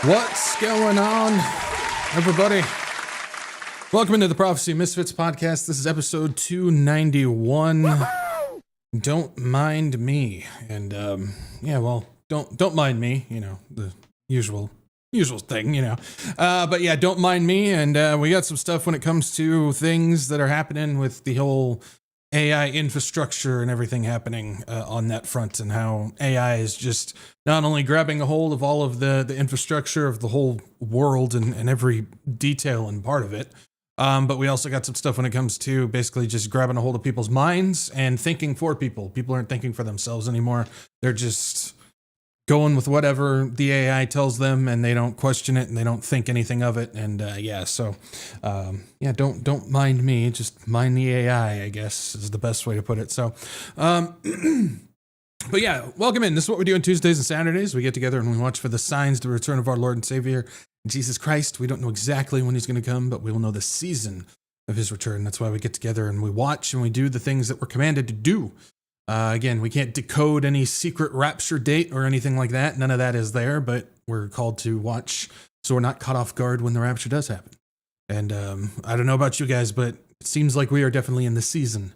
What's going on, everybody? Welcome into the Prophecy Misfits Podcast. This is episode 291. Woo-hoo! Don't mind me. And, don't mind me, the usual thing, but yeah, don't mind me. And we got some stuff when it comes to things that are happening with the whole AI infrastructure and everything happening on that front, and how AI is just not only grabbing a hold of all of the infrastructure of the whole world and every detail and part of it, but we also got some stuff when it comes to basically just grabbing a hold of people's minds and thinking for people. People aren't thinking for themselves anymore. They're just going with whatever the AI tells them, and they don't question it and they don't think anything of it. And don't mind me, just mind the AI, I guess is the best way to put it. So, but yeah, welcome in. This is what we do on Tuesdays and Saturdays. We get together and we watch for the signs, the return of our Lord and Savior, Jesus Christ. We don't know exactly when he's going to come, but we will know the season of his return. That's why we get together and we watch and we do the things that we're commanded to do. Again, we can't decode any secret rapture date or anything like that. None of that is there, but we're called to watch so we're not caught off guard when the rapture does happen. And I don't know about you guys, but it seems like we are definitely in the season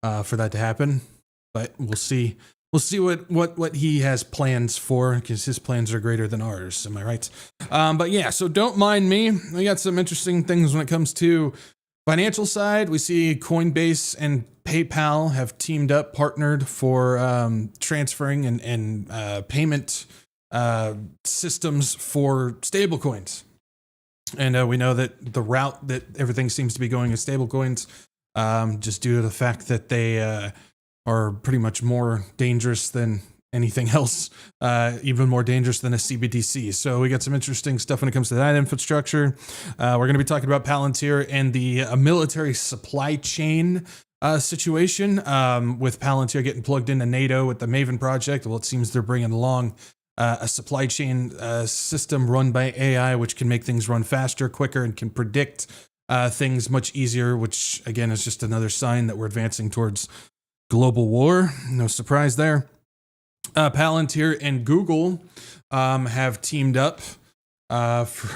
for that to happen. But we'll see. We'll see what he has plans for, because his plans are greater than ours. Am I right? But yeah, so don't mind me. We got some interesting things when it comes to financial side. We see Coinbase and PayPal have teamed up, partnered for transferring and payment systems for stablecoins. And we know that the route that everything seems to be going is stablecoins, just due to the fact that they are pretty much more dangerous than anything else, even more dangerous than a CBDC. So we got some interesting stuff when it comes to that infrastructure. We're going to be talking about Palantir and the military supply chain situation, with Palantir getting plugged into NATO with the Maven project. Well, it seems they're bringing along a supply chain system run by AI, which can make things run faster, quicker, and can predict things much easier, which again is just another sign that we're advancing towards global war. No surprise there. Palantir and Google have teamed up for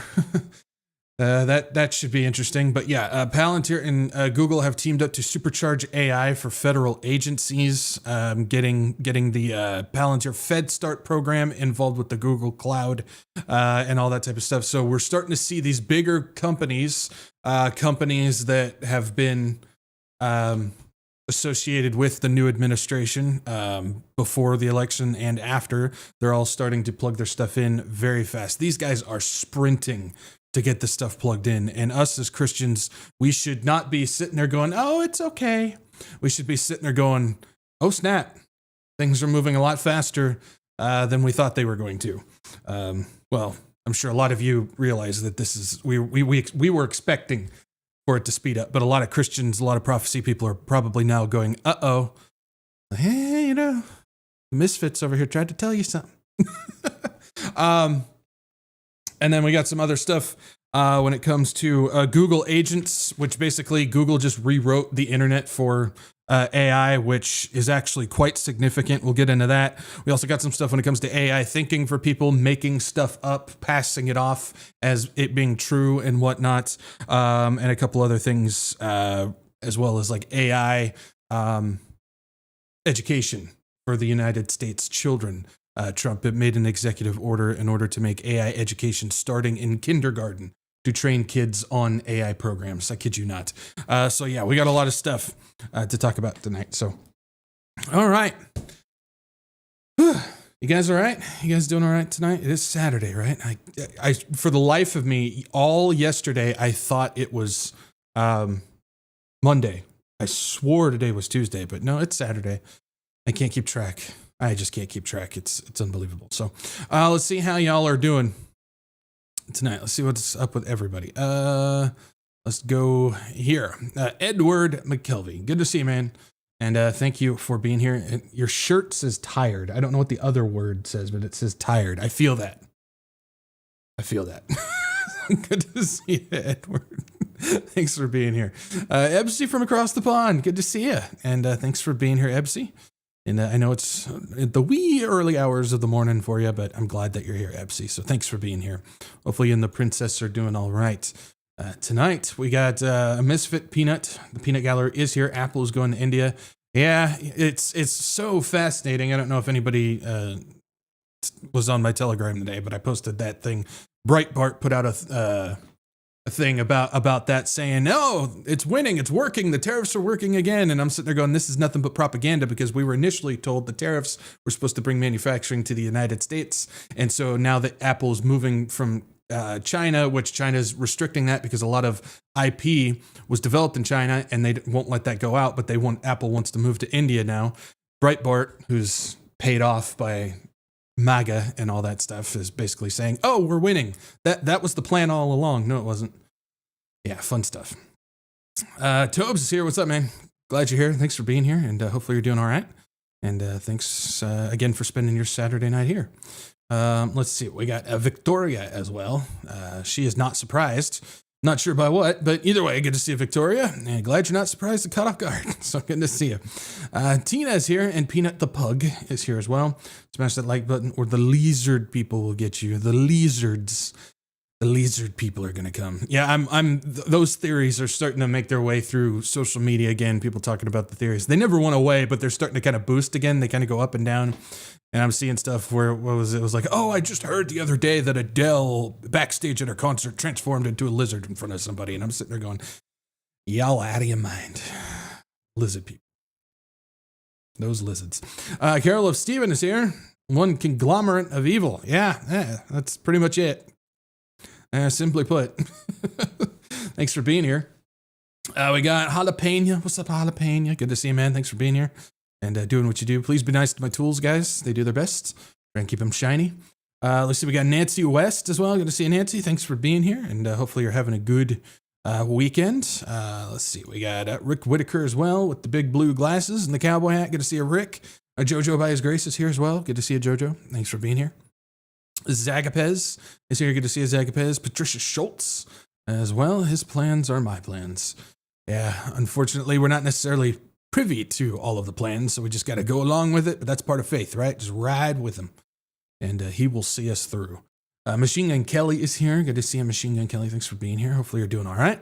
that should be interesting. But yeah, Palantir and Google have teamed up to supercharge AI for federal agencies, getting the Palantir Fed Start program involved with the Google Cloud and all that type of stuff. So we're starting to see these bigger companies that have been associated with the new administration before the election and after. They're all starting to plug their stuff in very fast. These guys are sprinting to get the stuff plugged in. And us as Christians, we should not be sitting there going, oh, it's okay. We should be sitting there going, oh, snap. Things are moving a lot faster than we thought they were going to. Well, I'm sure a lot of you realize that this is, we were expecting for it to speed up. But a lot of Christians, a lot of prophecy people are probably now going, uh-oh, hey, the misfits over here tried to tell you something. And then we got some other stuff when it comes to Google agents, which basically Google just rewrote the internet for AI, which is actually quite significant. We'll get into that. We also got some stuff when it comes to AI thinking for people, making stuff up, passing it off as it being true and whatnot, and a couple other things, as well as like AI education for the United States children. Trump made an executive order in order to make AI education starting in kindergarten to train kids on AI programs. I kid you not. So yeah, we got a lot of stuff to talk about tonight. So, all right. You guys all right? You guys doing all right tonight? It is Saturday, right? I for the life of me, all yesterday, I thought it was Monday. I swore today was Tuesday, but no, it's Saturday. I can't keep track. I just can't keep track. It's unbelievable. So let's see how y'all are doing tonight. Let's see what's up with everybody. Let's go here. Edward McKelvey. Good to see you, man. And thank you for being here. Your shirt says tired. I don't know what the other word says, but it says tired. I feel that. Good to see you, Edward. Thanks for being here. Ebsy from across the pond. Good to see you. And thanks for being here, Ebsy. And I know it's the wee early hours of the morning for you, but I'm glad that you're here, Epsy. So thanks for being here. Hopefully you and the princess are doing all right. Tonight, we got a Misfit Peanut. The Peanut Gallery is here. Apple is going to India. Yeah, it's so fascinating. I don't know if anybody was on my Telegram today, but I posted that thing. Breitbart put out a thing about that saying, no, it's winning, it's working, the tariffs are working again. And I'm sitting there going, this is nothing but propaganda, because we were initially told the tariffs were supposed to bring manufacturing to the United States. And so now that Apple is moving from China, which China is restricting that because a lot of IP was developed in China and they won't let that go out, but Apple wants to move to India now. Breitbart, who's paid off by MAGA and all that stuff, is basically saying, oh, we're winning. That was the plan all along. No, it wasn't. Yeah, fun stuff. Tobes is here. What's up, man? Glad you're here. Thanks for being here, and hopefully you're doing all right. And thanks again for spending your Saturday night here. Let's see. We got Victoria as well. She is not surprised. Not sure by what, but either way, good to see you, Victoria. And glad you're not surprised and caught off guard. So good to see you. Tina is here, and Peanut the Pug is here as well. Smash that like button, or the lizard people will get you. The lizards. The lizard people are going to come. Yeah, those theories are starting to make their way through social media again. People talking about the theories. They never went away, but they're starting to kind of boost again. They kind of go up and down. And I'm seeing stuff where, it was like, oh, I just heard the other day that Adele backstage at her concert transformed into a lizard in front of somebody. And I'm sitting there going, y'all out of your mind. Lizard people. Those lizards. Carol of Steven is here. One conglomerate of evil. Yeah, that's pretty much it. Simply put. Thanks for being here. We got Jalapeno. What's up, Jalapeno? Good to see you, man. Thanks for being here and doing what you do. Please be nice to my tools, guys. They do their best. Try and keep them shiny. Let's see. We got Nancy West as well. Good to see you, Nancy. Thanks for being here, and hopefully you're having a good weekend. Let's see. We got Rick Whitaker as well with the big blue glasses and the cowboy hat. Good to see you, Rick. Jojo by his grace is here as well. Good to see you, Jojo. Thanks for being here. Zagapez is here. Good to see you, Zagapez. Patricia Schultz as well. His plans are my plans. Yeah, unfortunately, we're not necessarily privy to all of the plans, so we just got to go along with it. But that's part of faith, right? Just ride with him, and he will see us through. Machine Gun Kelly is here. Good to see you, Machine Gun Kelly. Thanks for being here. Hopefully you're doing all right.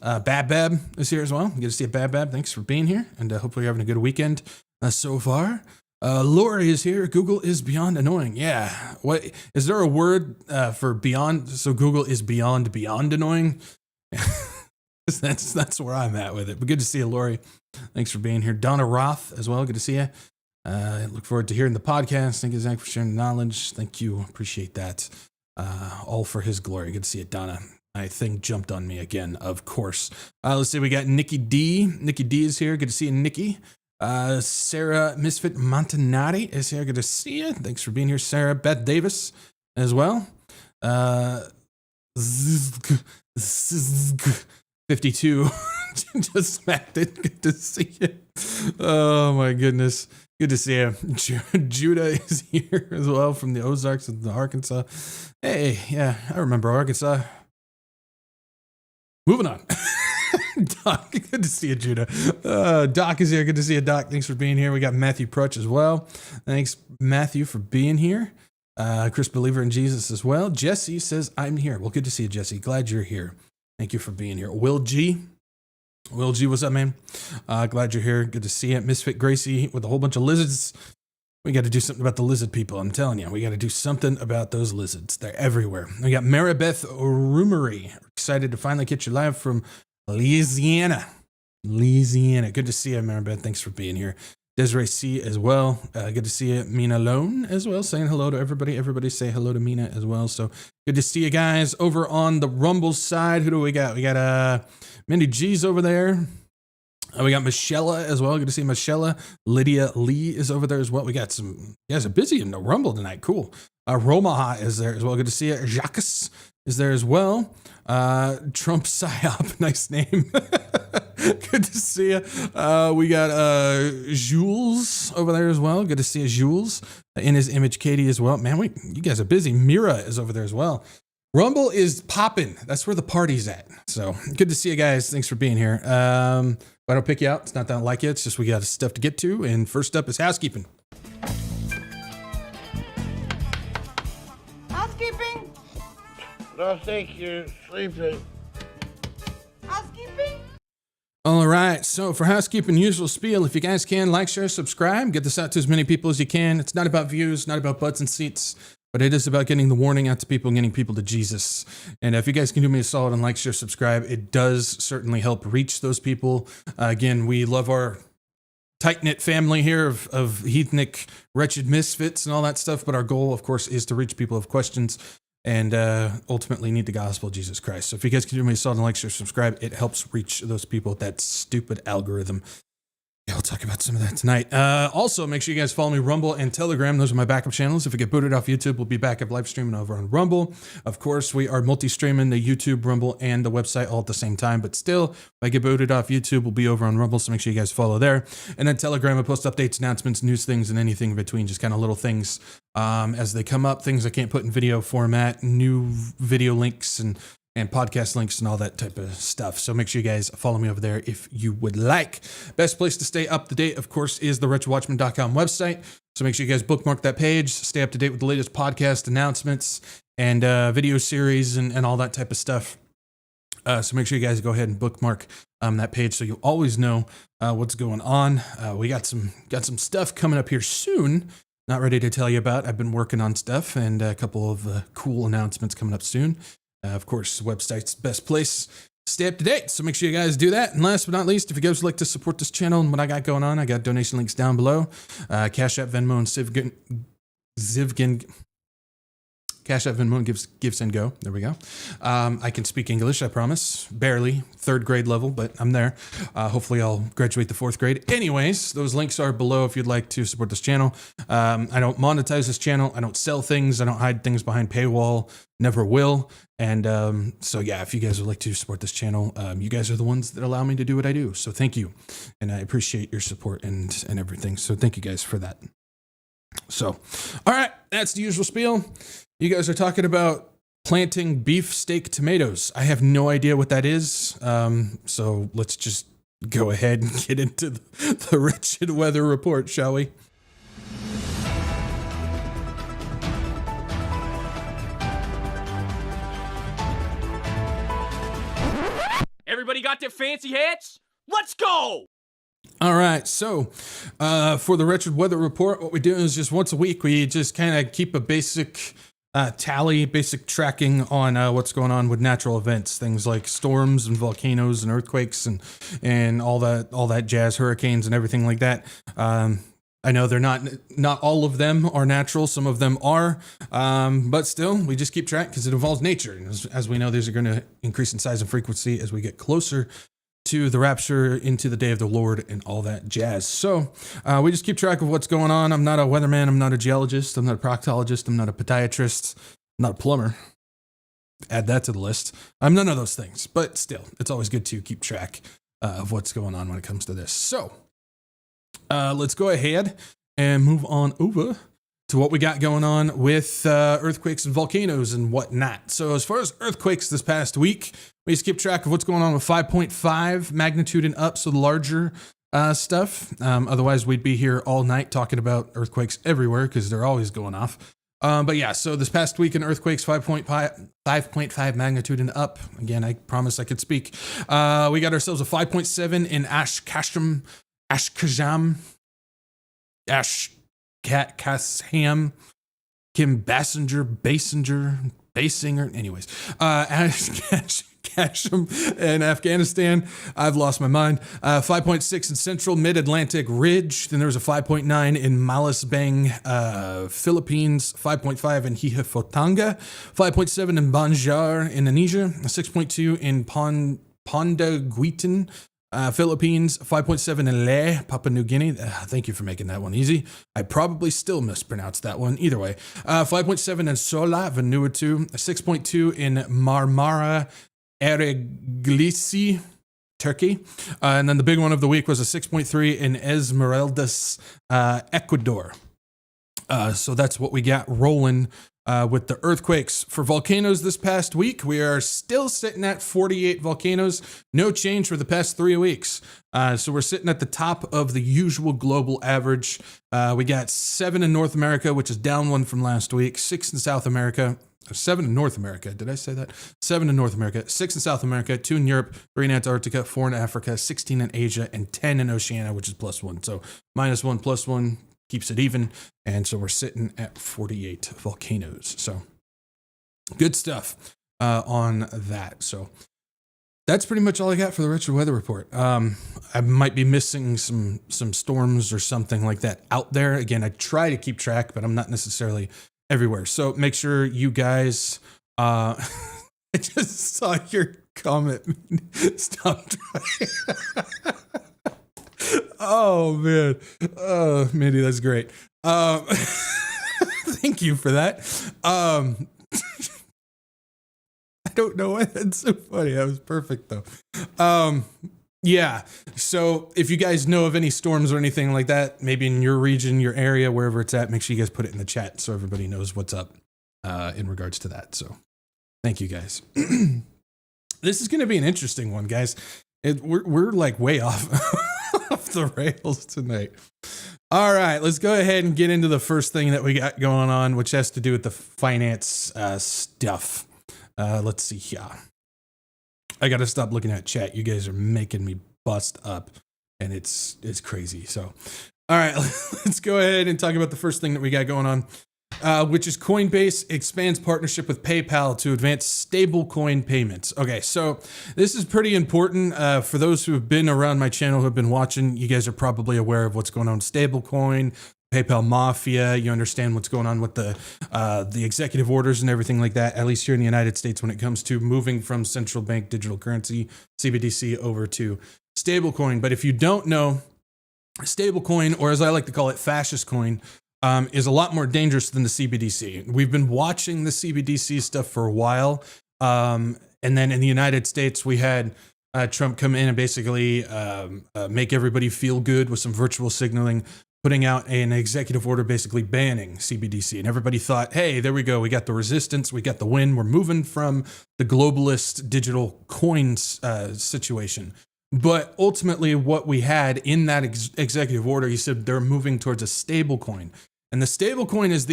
Bab is here as well. Good to see you, Bab. Thanks for being here, and hopefully you're having a good weekend so far. Lori is here. Google is beyond annoying. Yeah. What is there a word for beyond? So Google is beyond annoying. That's where I'm at with it. But good to see you, Lori. Thanks for being here. Donna Roth as well. Good to see you. Look forward to hearing the podcast. Thank you, Zach, for sharing the knowledge. Thank you. Appreciate that. All for his glory. Good to see you, Donna. My thing jumped on me again, of course. Let's see. We got Nikki D. Nikki D is here. Good to see you, Nikki. Sarah Misfit Montanari is here. Good to see you. Thanks for being here, Sarah. Beth Davis as well. 52 just smacked it. Good to see you. Oh my goodness. Good to see you. Judah is here as well from the Ozarks of the Arkansas. Hey, yeah, I remember Arkansas. Moving on. Doc, good to see you, Judah. Doc is here. Good to see you, Doc. Thanks for being here. We got Matthew Prutch as well. Thanks, Matthew, for being here. Chris, believer in Jesus as well. Jesse says, I'm here. Well, good to see you, Jesse. Glad you're here. Thank you for being here. Will G, what's up, man? Glad you're here. Good to see you. Misfit Gracie with a whole bunch of lizards. We got to do something about the lizard people. I'm telling you, we got to do something about those lizards. They're everywhere. We got Maribeth Rumery. Excited to finally get you live from Louisiana. Good to see you, Maribeth. Thanks for being here. Desiree C as well. Good to see you. Mina Lone as well, saying hello to everybody. Everybody say hello to Mina as well. So good to see you guys over on the Rumble side. Who do we got? We got Mindy G's over there. We got Michelle as well. Good to see Michelle. Lydia Lee is over there as well. We got some, you guys are busy in the Rumble tonight. Cool. Romaha is there as well. Good to see you. Jacques is there as well. Trump Psyop, nice name. Good to see you. We got Jules over there as well. Good to see you, Jules. In his image, Katie as well. Man, you guys are busy. Mira is over there as well. Rumble is popping. That's where the party's at. So good to see you guys. Thanks for being here. If I don't pick you out, it's not that I don't like you. It's just we got stuff to get to. And first up is housekeeping. Housekeeping? I think you're sleeping. Housekeeping? All right. So for housekeeping, usual spiel. If you guys can, like, share, subscribe. Get this out to as many people as you can. It's not about views, not about butts and seats, but it is about getting the warning out to people and getting people to Jesus. And if you guys can do me a solid and like, share, subscribe, it does certainly help reach those people. Again, we love our tight-knit family here of heathenic, wretched misfits and all that stuff. But our goal, of course, is to reach people who have questions and ultimately need the gospel of Jesus Christ. So if you guys can do me a solid and like, share, subscribe, it helps reach those people with that stupid algorithm. Yeah, we'll talk about some of that tonight. Also, make sure you guys follow me Rumble and Telegram. Those are my backup channels. If we get booted off YouTube, we'll be back up live streaming over on Rumble. Of course, we are multi-streaming the YouTube, Rumble, and the website all at the same time. But still, if I get booted off YouTube, we'll be over on Rumble. So make sure you guys follow there. And then Telegram, I post updates, announcements, news things, and anything in between. Just kind of little things as they come up. Things I can't put in video format, new video links, and podcast links and all that type of stuff. So make sure you guys follow me over there if you would like. Best place to stay up to date, of course, is the WretchedWatchmen.com website. So make sure you guys bookmark that page, stay up to date with the latest podcast announcements and video series and all that type of stuff. So make sure you guys go ahead and bookmark that page so you always know what's going on. We got some stuff coming up here soon. Not ready to tell you about. I've been working on stuff and a couple of cool announcements coming up soon. Of course, the website's the best place to stay up to date, so make sure you guys do that. And last but not least, if you guys would like to support this channel and what I got going on, I got donation links down below. CashApp, Venmo, and Zivgin. CashApp, Venmo, and Give, Send, Go. There we go. I can speak English, I promise. Barely. 3rd grade level, but I'm there. Hopefully I'll graduate to 4th grade. Anyways, those links are below if you'd like to support this channel. I don't monetize this channel. I don't sell things. I don't hide things behind paywall. Never will. And so, yeah, if you guys would like to support this channel, you guys are the ones that allow me to do what I do. So thank you. And I appreciate your support and everything. So thank you guys for that. So, all right, that's the usual spiel. You guys are talking about planting beefsteak tomatoes. I have no idea what that is. So let's just go ahead and get into the wretched weather report, shall we? Everybody got their fancy hats? Let's go! All right, so for the Wretched Weather Report, what we do is just once a week, we just kind of keep a basic basic tracking on what's going on with natural events, things like storms and volcanoes and earthquakes and all that jazz, hurricanes and everything like that. I know they're not all of them are natural. Some of them are, but still, we just keep track because it involves nature. And as we know, these are going to increase in size and frequency as we get closer to the rapture, into the day of the Lord, and all that jazz. So we just keep track of what's going on. I'm not a weatherman. I'm not a geologist. I'm not a proctologist. I'm not a podiatrist. I'm not a plumber. Add that to the list. I'm none of those things, but still, it's always good to keep track of what's going on when it comes to this. So let's go ahead and move on over to what we got going on with earthquakes and volcanoes and whatnot. So as far as earthquakes this past week, we just keep track of what's going on with 5.5 magnitude and up, so the larger stuff. Otherwise, we'd be here all night talking about earthquakes everywhere because they're always going off. But yeah, so this past week in earthquakes, 5.5 magnitude and up. Again, I promised I could speak. We got ourselves a 5.7 in Ashkasham, Kasham, Kim Basinger, anyways, Kasham in Afghanistan. I've lost my mind. 5.6 in Central Mid-Atlantic Ridge. Then there was a 5.9 in Malabang, Philippines. 5.5 in Hihafotanga. 5.7 in Banjar, Indonesia. 6.2 in Pondaguitan, Philippines. 5.7 in Leh, Papua New Guinea. Thank you for making that one easy. I probably still mispronounced that one. Either way. 5.7 in Sola, Vanuatu. 6.2 in Marmara, Ereğlisi, Turkey. And then the big one of the week was a 6.3 in Esmeraldas, Ecuador. So that's what we got rolling with the earthquakes. For volcanoes this past week, we are still sitting at 48 volcanoes. No change for the past 3 weeks. So we're sitting at the top of the usual global average. We got 7 in North America, which is down 1 from last week, 6 in South America. 7 in North America. Did I say that? 7 in North America, 6 in South America, 2 in Europe, 3 in Antarctica, 4 in Africa, 16 in Asia, and 10 in Oceania, which is +1. So -1 +1 keeps it even. And so we're sitting at 48 volcanoes. So good stuff on that. So that's pretty much all I got for the Wretched Weather Report. I might be missing some storms or something like that out there. Again, I try to keep track, but I'm not necessarily everywhere. So make sure you guys, I just saw your comment. Stop trying. Oh man. Mindy, that's great. Thank you for that. I don't know why that's so funny. That was perfect though. Yeah. So if you guys know of any storms or anything like that, maybe in your region, your area, wherever it's at, make sure you guys put it in the chat so everybody knows what's up in regards to that. So thank you guys. This is going to be an interesting one, guys. We're like way off, off the rails tonight. All right, let's go ahead and get into the first thing that we got going on, which has to do with the finance stuff. Let's see here. I got to stop looking at chat. You guys are making me bust up, and it's crazy. So, all right, let's go ahead and talk about the first thing that we got going on, which is Coinbase expands partnership with PayPal to advance stablecoin payments. Okay, so this is pretty important for those who have been around my channel, who have been watching. You guys are probably aware of what's going on with stablecoin, PayPal Mafia. You understand what's going on with the executive orders and everything like that, at least here in the United States, when it comes to moving from central bank digital currency, CBDC, over to stablecoin. But if you don't know, stablecoin, or as I like to call it, fascist coin, is a lot more dangerous than the CBDC. We've been watching the CBDC stuff for a while. And then in the United States, we had Trump come in and basically make everybody feel good with some virtual signaling, putting out an executive order basically banning CBDC. And everybody thought, hey, there we go. We got the resistance. We got the win. We're moving from the globalist digital coins situation. But ultimately, what we had in that executive order, he said they're moving towards a stable coin. And the stable coin is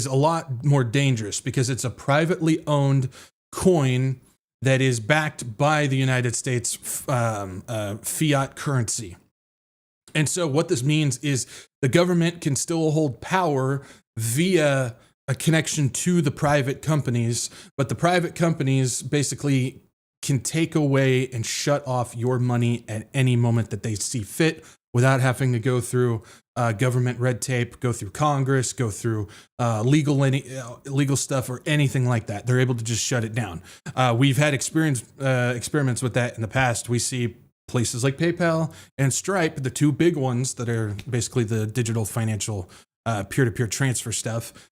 a lot more dangerous because it's a privately owned coin that is backed by the United States fiat currency. And so what this means is the government can still hold power via a connection to the private companies, but the private companies basically can take away and shut off your money at any moment that they see fit without having to go through government red tape, go through Congress, go through legal stuff or anything like that. They're able to just shut it down. We've had experiments with that in the past. We see places like PayPal and Stripe, the two big ones that are basically the digital financial peer-to-peer transfer stuff,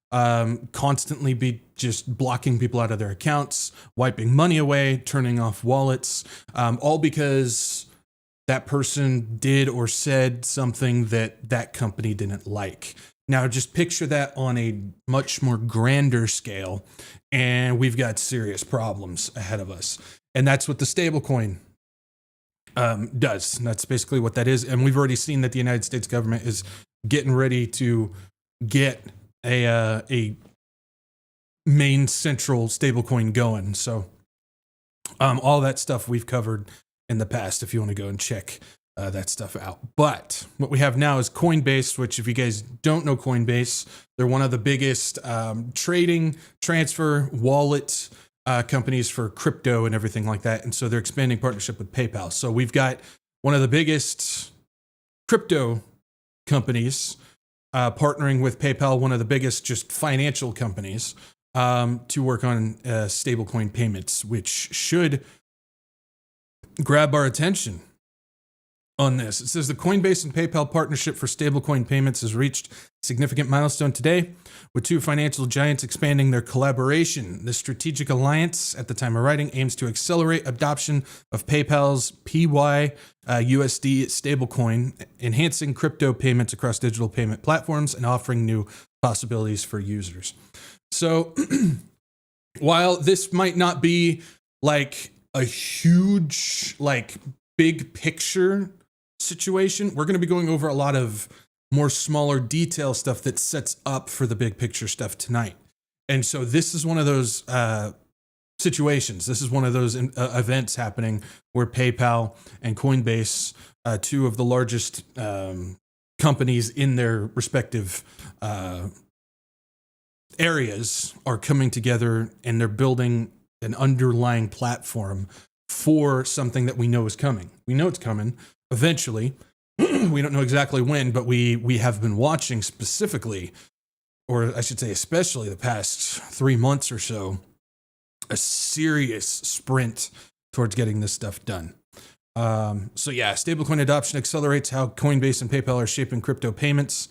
constantly be just blocking people out of their accounts, wiping money away, turning off wallets, all because that person did or said something that that company didn't like. Now, just picture that on a much more grander scale, and we've got serious problems ahead of us. And that's what the stablecoin does. That's basically what that is. And we've already seen that the United States government is getting ready to get a main central stablecoin going. So all that stuff we've covered in the past, if you want to go and check that stuff out. But what we have now is Coinbase, which, if you guys don't know Coinbase, they're one of the biggest trading, transfer, wallet companies for crypto and everything like that. And so they're expanding partnership with PayPal. So we've got one of the biggest crypto companies partnering with PayPal, one of the biggest just financial companies, to work on stablecoin payments, which should grab our attention on this. It says the Coinbase and PayPal partnership for stablecoin payments has reached a significant milestone today, with two financial giants expanding their collaboration. The strategic alliance, at the time of writing, aims to accelerate adoption of PayPal's PYUSD stablecoin, enhancing crypto payments across digital payment platforms and offering new possibilities for users. So while this might not be like a huge, like big picture situation, we're going to be going over a lot of more smaller detail stuff that sets up for the big picture stuff tonight. And so this is one of those situations. This is one of those events happening where PayPal and Coinbase, two of the largest companies in their respective areas, are coming together, and they're building an underlying platform for something that we know is coming. We know it's coming eventually. We don't know exactly when, but we have been watching specifically, or I should say especially the past 3 months or so, a serious sprint towards getting this stuff done. So yeah, stablecoin adoption accelerates how Coinbase and PayPal are shaping crypto payments.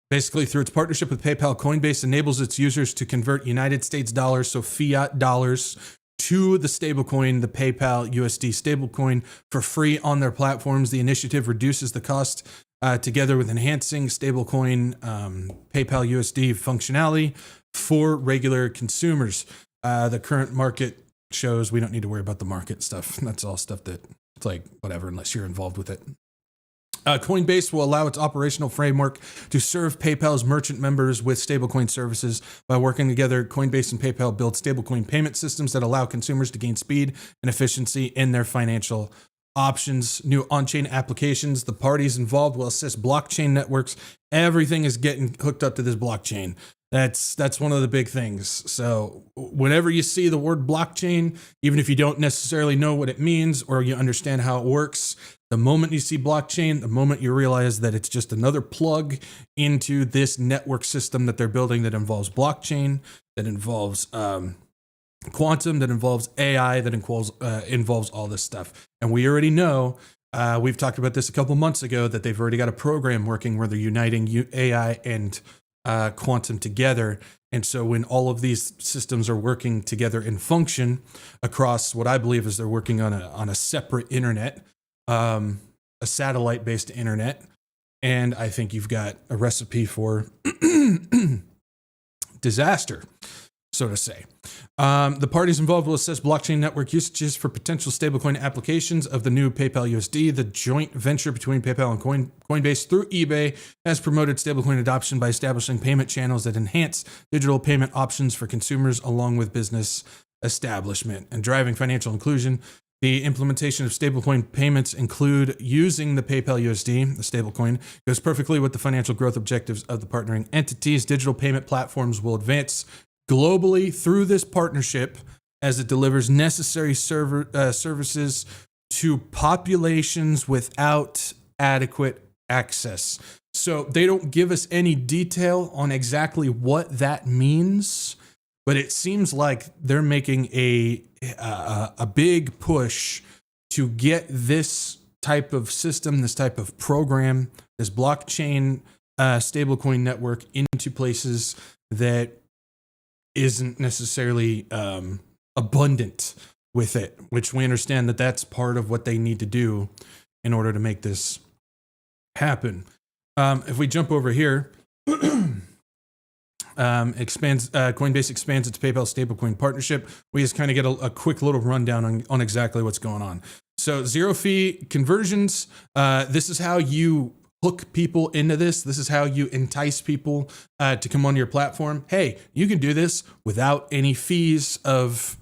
Basically, through its partnership with PayPal, Coinbase enables its users to convert United States dollars, so fiat dollars, to the stablecoin, the PayPal USD stablecoin, for free on their platforms. The initiative reduces the cost together with enhancing stablecoin PayPal USD functionality for regular consumers. The current market shows we don't need to worry about the market stuff. That's all stuff that it's like whatever, unless you're involved with it. Coinbase will allow its operational framework to serve PayPal's merchant members with stablecoin services. By working together, Coinbase and PayPal build stablecoin payment systems that allow consumers to gain speed and efficiency in their financial options. New on-chain applications. The parties involved will assist blockchain networks. Everything is getting hooked up to this blockchain. That's one of the big things. So whenever you see the word blockchain, even if you don't necessarily know what it means or you understand how it works, the moment you see blockchain, the moment you realize that it's just another plug into this network system that they're building that involves blockchain, that involves quantum, that involves AI, that involves all this stuff. And we already know, we've talked about this a couple months ago, that they've already got a program working where they're uniting AI and quantum together. And so when all of these systems are working together in function across what I believe is they're working on a separate internet, a satellite-based internet, and I think you've got a recipe for disaster, so to say. The parties involved will assess blockchain network usages for potential stablecoin applications of the new PayPal USD. The joint venture between PayPal and Coinbase through eBay has promoted stablecoin adoption by establishing payment channels that enhance digital payment options for consumers along with business establishment and driving financial inclusion. The implementation of stablecoin payments include using the PayPal USD, the stablecoin, goes perfectly with the financial growth objectives of the partnering entities. Digital payment platforms will advance globally through this partnership as it delivers necessary services to populations without adequate access. So they don't give us any detail on exactly what that means, but it seems like they're making a big push to get this type of system, this type of program, this blockchain stablecoin network into places that isn't necessarily abundant with it, which we understand that that's part of what they need to do in order to make this happen. If we jump over here, Coinbase expands its PayPal stablecoin partnership. We just kind of get a quick little rundown on exactly what's going on. So zero fee conversions. This is how you hook people into this. This is how you entice people to come on your platform. Hey, you can do this without any fees of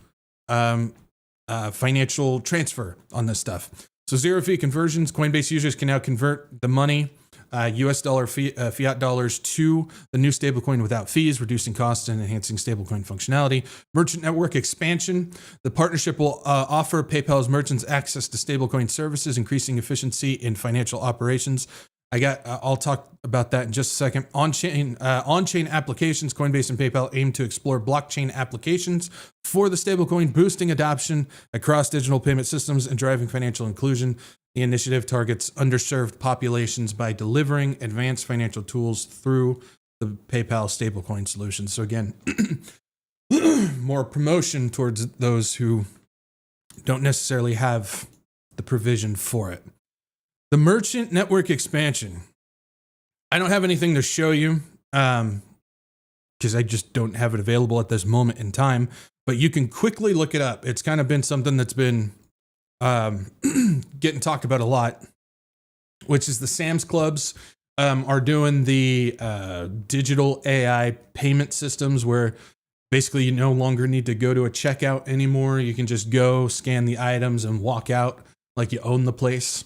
financial transfer on this stuff. So zero fee conversions. Coinbase users can now convert the money, US dollar fiat dollars, to the new stablecoin without fees, reducing costs and enhancing stablecoin functionality. Merchant network expansion. The partnership will offer PayPal's merchants access to stablecoin services, increasing efficiency in financial operations. I'll talk about that in just a second. On-chain applications. Coinbase and PayPal aim to explore blockchain applications for the stablecoin, boosting adoption across digital payment systems and driving financial inclusion. The initiative targets underserved populations by delivering advanced financial tools through the PayPal stablecoin solution. So again, more promotion towards those who don't necessarily have the provision for it. The merchant network expansion. I don't have anything to show you. because I just don't have it available at this moment in time. But you can quickly look it up. It's kind of been something that's been getting talked about a lot, which is the Sam's Clubs are doing the digital AI payment systems where basically you no longer need to go to a checkout anymore. You can just go scan the items and walk out like you own the place.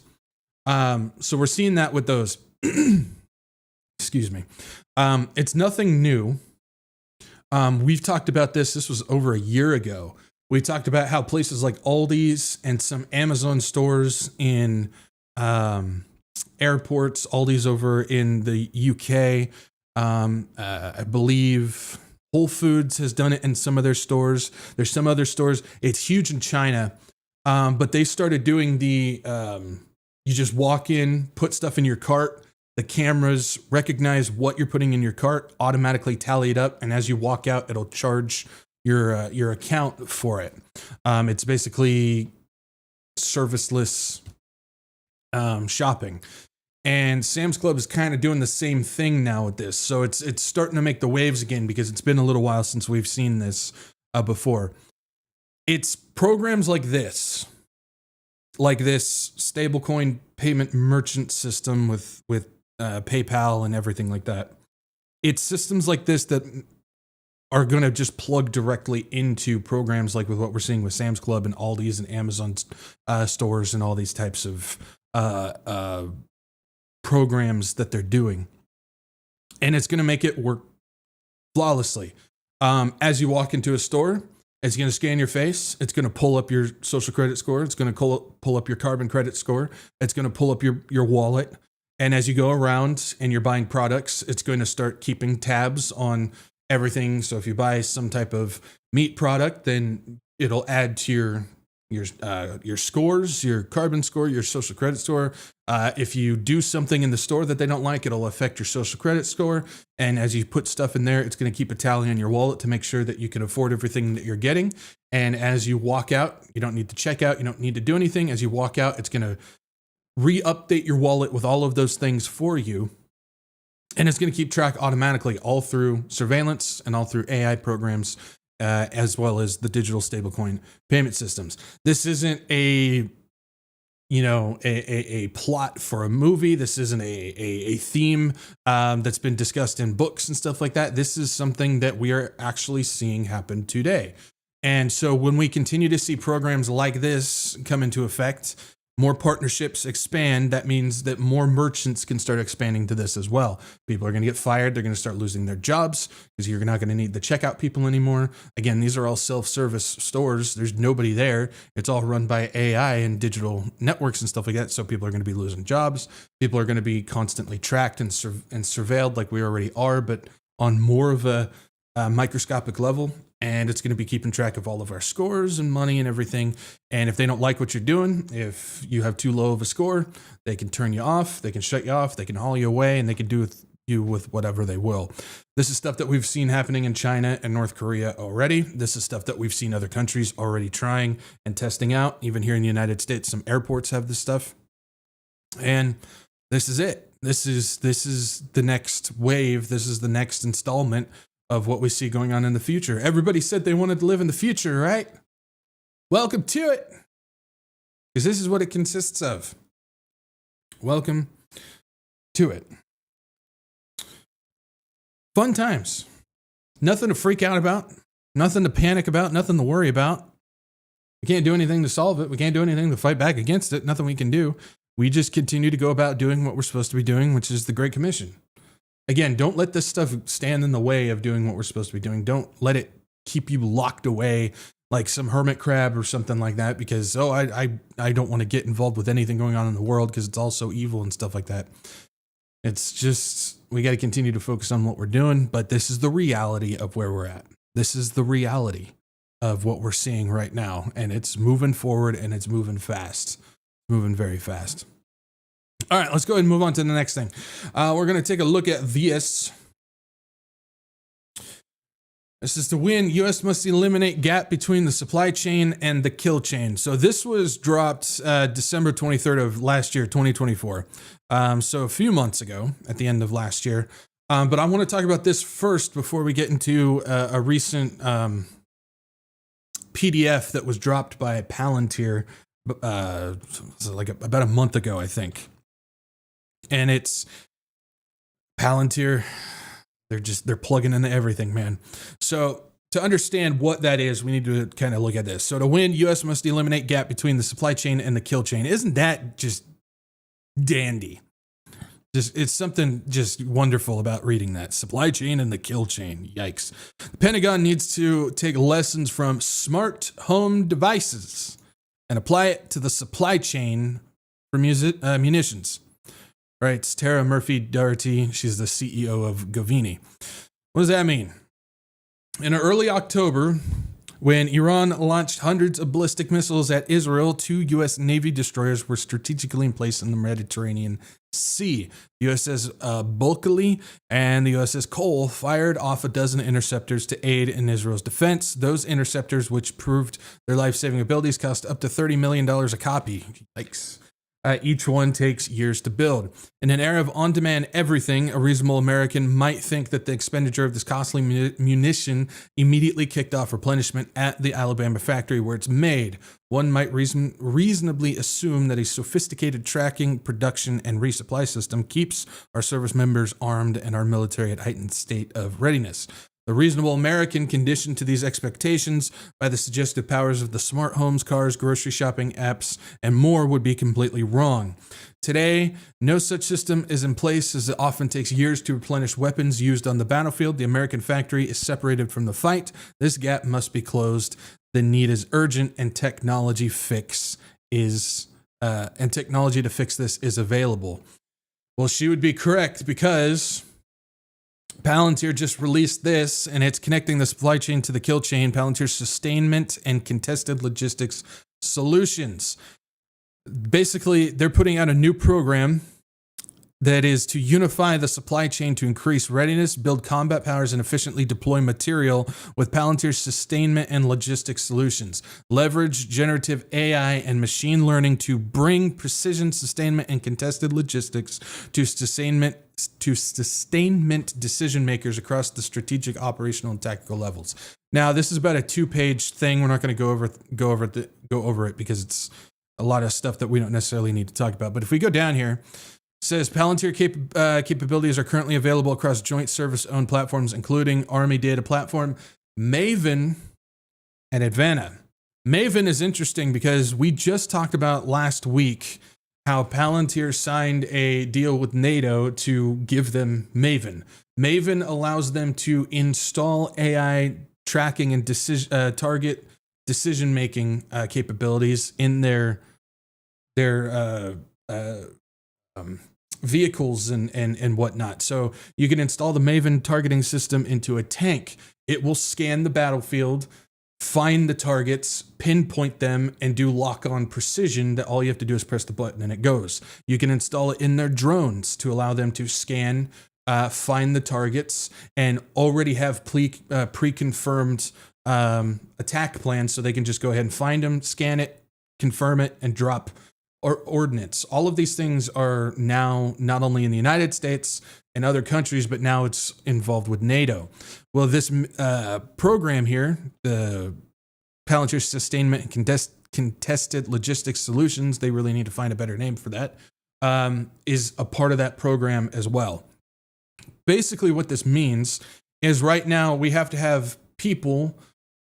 So we're seeing that with those. Excuse me. It's nothing new. We've talked about this. This was over a year ago. We talked about how places like Aldi's and some Amazon stores in airports, Aldi's over in the UK, I believe Whole Foods has done it in some of their stores. There's some other stores. It's huge in China, but they started doing the, you just walk in, put stuff in your cart, the cameras recognize what you're putting in your cart, automatically tally it up, and as you walk out, it'll charge your account for it. It's basically serviceless shopping. And Sam's Club is kind of doing the same thing now with this. So it's starting to make the waves again because it's been a little while since we've seen this before. It's programs like this stablecoin payment merchant system with PayPal and everything like that. It's systems like this that are going to just plug directly into programs like with what we're seeing with Sam's Club and Aldi's and Amazon stores and all these types of programs that they're doing. And it's going to make it work flawlessly. As you walk into a store, it's going to scan your face. It's going to pull up your social credit score. It's going to pull up your carbon credit score. It's going to pull up your wallet. And as you go around and you're buying products, it's going to start keeping tabs on everything. So if you buy some type of meat product, then it'll add to your scores, your carbon score, your social credit score. If you do something in the store that they don't like, it'll affect your social credit score. And as you put stuff in there, it's going to keep a tally on your wallet to make sure that you can afford everything that you're getting. And as you walk out, you don't need to check out. You don't need to do anything. As you walk out, it's going to re-update your wallet with all of those things for you. And it's going to keep track automatically all through surveillance and all through AI programs, as well as the digital stablecoin payment systems. This isn't a plot for a movie. This isn't a theme that's been discussed in books and stuff like that. This is something that we are actually seeing happen today. And so when we continue to see programs like this come into effect, more partnerships expand. That means that more merchants can start expanding to this as well. People are going to get fired. They're going to start losing their jobs because you're not going to need the checkout people anymore. Again, these are all self-service stores. There's nobody there. It's all run by AI and digital networks and stuff like that. So people are going to be losing jobs. People are going to be constantly tracked and surveilled like we already are, but on more of a microscopic level. And it's going to be keeping track of all of our scores and money and everything. And if they don't like what you're doing, if you have too low of a score, they can turn you off, they can shut you off, they can haul you away, and they can do with you with whatever they will. This is stuff that we've seen happening in China and North Korea already. This is stuff that we've seen other countries already trying and testing out. Even here in the United States, some airports have this stuff. And this is it. This is the next wave. This is the next installment of what we see going on in the future. Everybody said they wanted to live in the future, right? Welcome to it. Because this is what it consists of. Welcome to it. Fun times. Nothing to freak out about. Nothing to panic about. Nothing to worry about. We can't do anything to solve it. We can't do anything to fight back against it. Nothing we can do. We just continue to go about doing what we're supposed to be doing, which is the Great Commission. Again, don't let this stuff stand in the way of doing what we're supposed to be doing. Don't let it keep you locked away like some hermit crab or something like that because, I don't want to get involved with anything going on in the world because it's all so evil and stuff like that. It's just, we got to continue to focus on what we're doing, but this is the reality of where we're at. This is the reality of what we're seeing right now, and it's moving forward and it's moving fast, moving very fast. All right, let's go ahead and move on to the next thing. We're going to take a look at this. This is to win, U.S. must eliminate gap between the supply chain and the kill chain. So this was dropped December 23rd of last year, 2024. So a few months ago, at the end of last year. But I want to talk about this first before we get into a recent PDF that was dropped by Palantir about a month ago, I think. And it's Palantir. They're plugging into everything, man. So to understand what that is, we need to kind of look at this. So to win, U.S. must eliminate gap between the supply chain and the kill chain. Isn't that just dandy? It's something just wonderful about reading that. Supply chain and the kill chain. Yikes. The Pentagon needs to take lessons from smart home devices and apply it to the supply chain for munitions. Right, it's Tara Murphy Doherty. She's the CEO of Govini. What does that mean? In early October, when Iran launched hundreds of ballistic missiles at Israel, 2 U.S. Navy destroyers were strategically placed in the Mediterranean Sea. The USS Bulkley and the USS Cole fired off a dozen interceptors to aid in Israel's defense. Those interceptors, which proved their life-saving abilities, cost up to $30 million a copy. Yikes. Each one takes years to build. In an era of on-demand everything, a reasonable American might think that the expenditure of this costly munition immediately kicked off replenishment at the Alabama factory where it's made. One might reasonably assume that a sophisticated tracking, production, and resupply system keeps our service members armed and our military at heightened state of readiness. The reasonable American, conditioned to these expectations by the suggestive powers of the smart homes, cars, grocery shopping apps, and more, would be completely wrong. Today, no such system is in place, as it often takes years to replenish weapons used on the battlefield. The American factory is separated from the fight. This gap must be closed. The need is urgent, and technology to fix this is available. Well, she would be correct, because Palantir just released this, and it's connecting the supply chain to the kill chain. Palantir's sustainment and contested logistics solutions. Basically, they're putting out a new program that is to unify the supply chain to increase readiness, build combat powers, and efficiently deploy material with Palantir's sustainment and logistics solutions. Leverage generative AI and machine learning to bring precision, sustainment, and contested logistics to sustainment decision makers across the strategic, operational, and tactical levels. Now, this is about a 2-page thing. We're not going to go over it because it's a lot of stuff that we don't necessarily need to talk about. But if we go down here, it says Palantir capabilities are currently available across joint service-owned platforms, including Army Data Platform, Maven, and Advana. Maven is interesting because we just talked about last week how Palantir signed a deal with NATO to give them Maven. Maven allows them to install AI tracking and target decision-making capabilities in their vehicles and whatnot. So you can install the Maven targeting system into a tank. It will scan the battlefield, find the targets, pinpoint them, and do lock-on precision that all you have to do is press the button and it goes. You can install it in their drones to allow them to scan, find the targets, and already have pre-confirmed attack plans, so they can just go ahead and find them, scan it, confirm it, and drop ordnance. All of these things are now not only in the United States and other countries, but now it's involved with NATO. Well, this program here, the Palantir Sustainment and Contested Logistics Solutions, they really need to find a better name for that, is a part of that program as well. Basically, what this means is right now we have to have people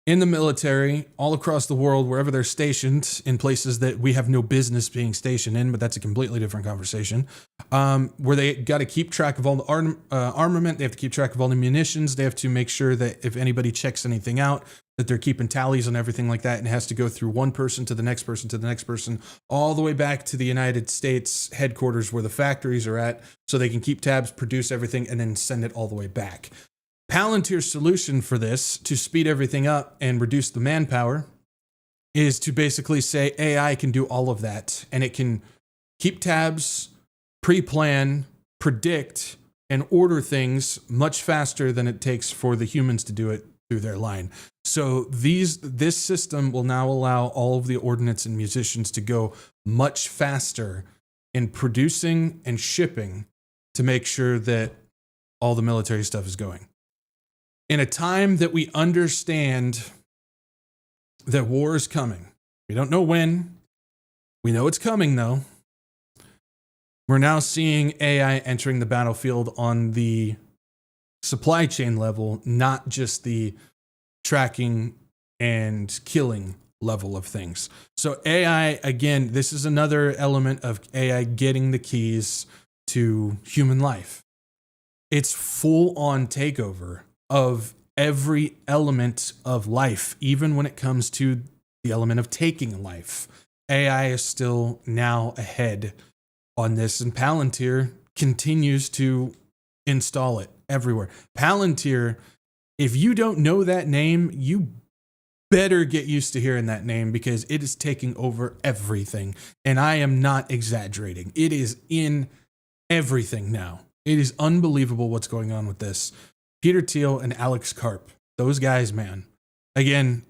in the military all across the world, wherever they're stationed, in places that we have no business being stationed in, but that's a completely different conversation, where they got to keep track of all the armament, they have to keep track of all the munitions, they have to make sure that if anybody checks anything out, that they're keeping tallies on everything like that, and it has to go through one person to the next person to the next person, all the way back to the United States headquarters where the factories are at, so they can keep tabs, produce everything, and then send it all the way back. Palantir's solution for this, to speed everything up and reduce the manpower, is to basically say AI can do all of that, and it can keep tabs, pre-plan, predict, and order things much faster than it takes for the humans to do it through their line. So this system will now allow all of the ordnance and munitions to go much faster in producing and shipping, to make sure that all the military stuff is going. In a time that we understand that war is coming, we don't know when, we know it's coming though. We're now seeing AI entering the battlefield on the supply chain level, not just the tracking and killing level of things. So AI, again, this is another element of AI getting the keys to human life. It's full-on takeover of every element of life, even when it comes to the element of taking life. AI is still now ahead on this, and Palantir continues to install it everywhere. Palantir, if you don't know that name, you better get used to hearing that name because it is taking over everything. And I am not exaggerating. It is in everything now. It is unbelievable what's going on with this. Peter Thiel and Alex Karp, those guys, man. Again,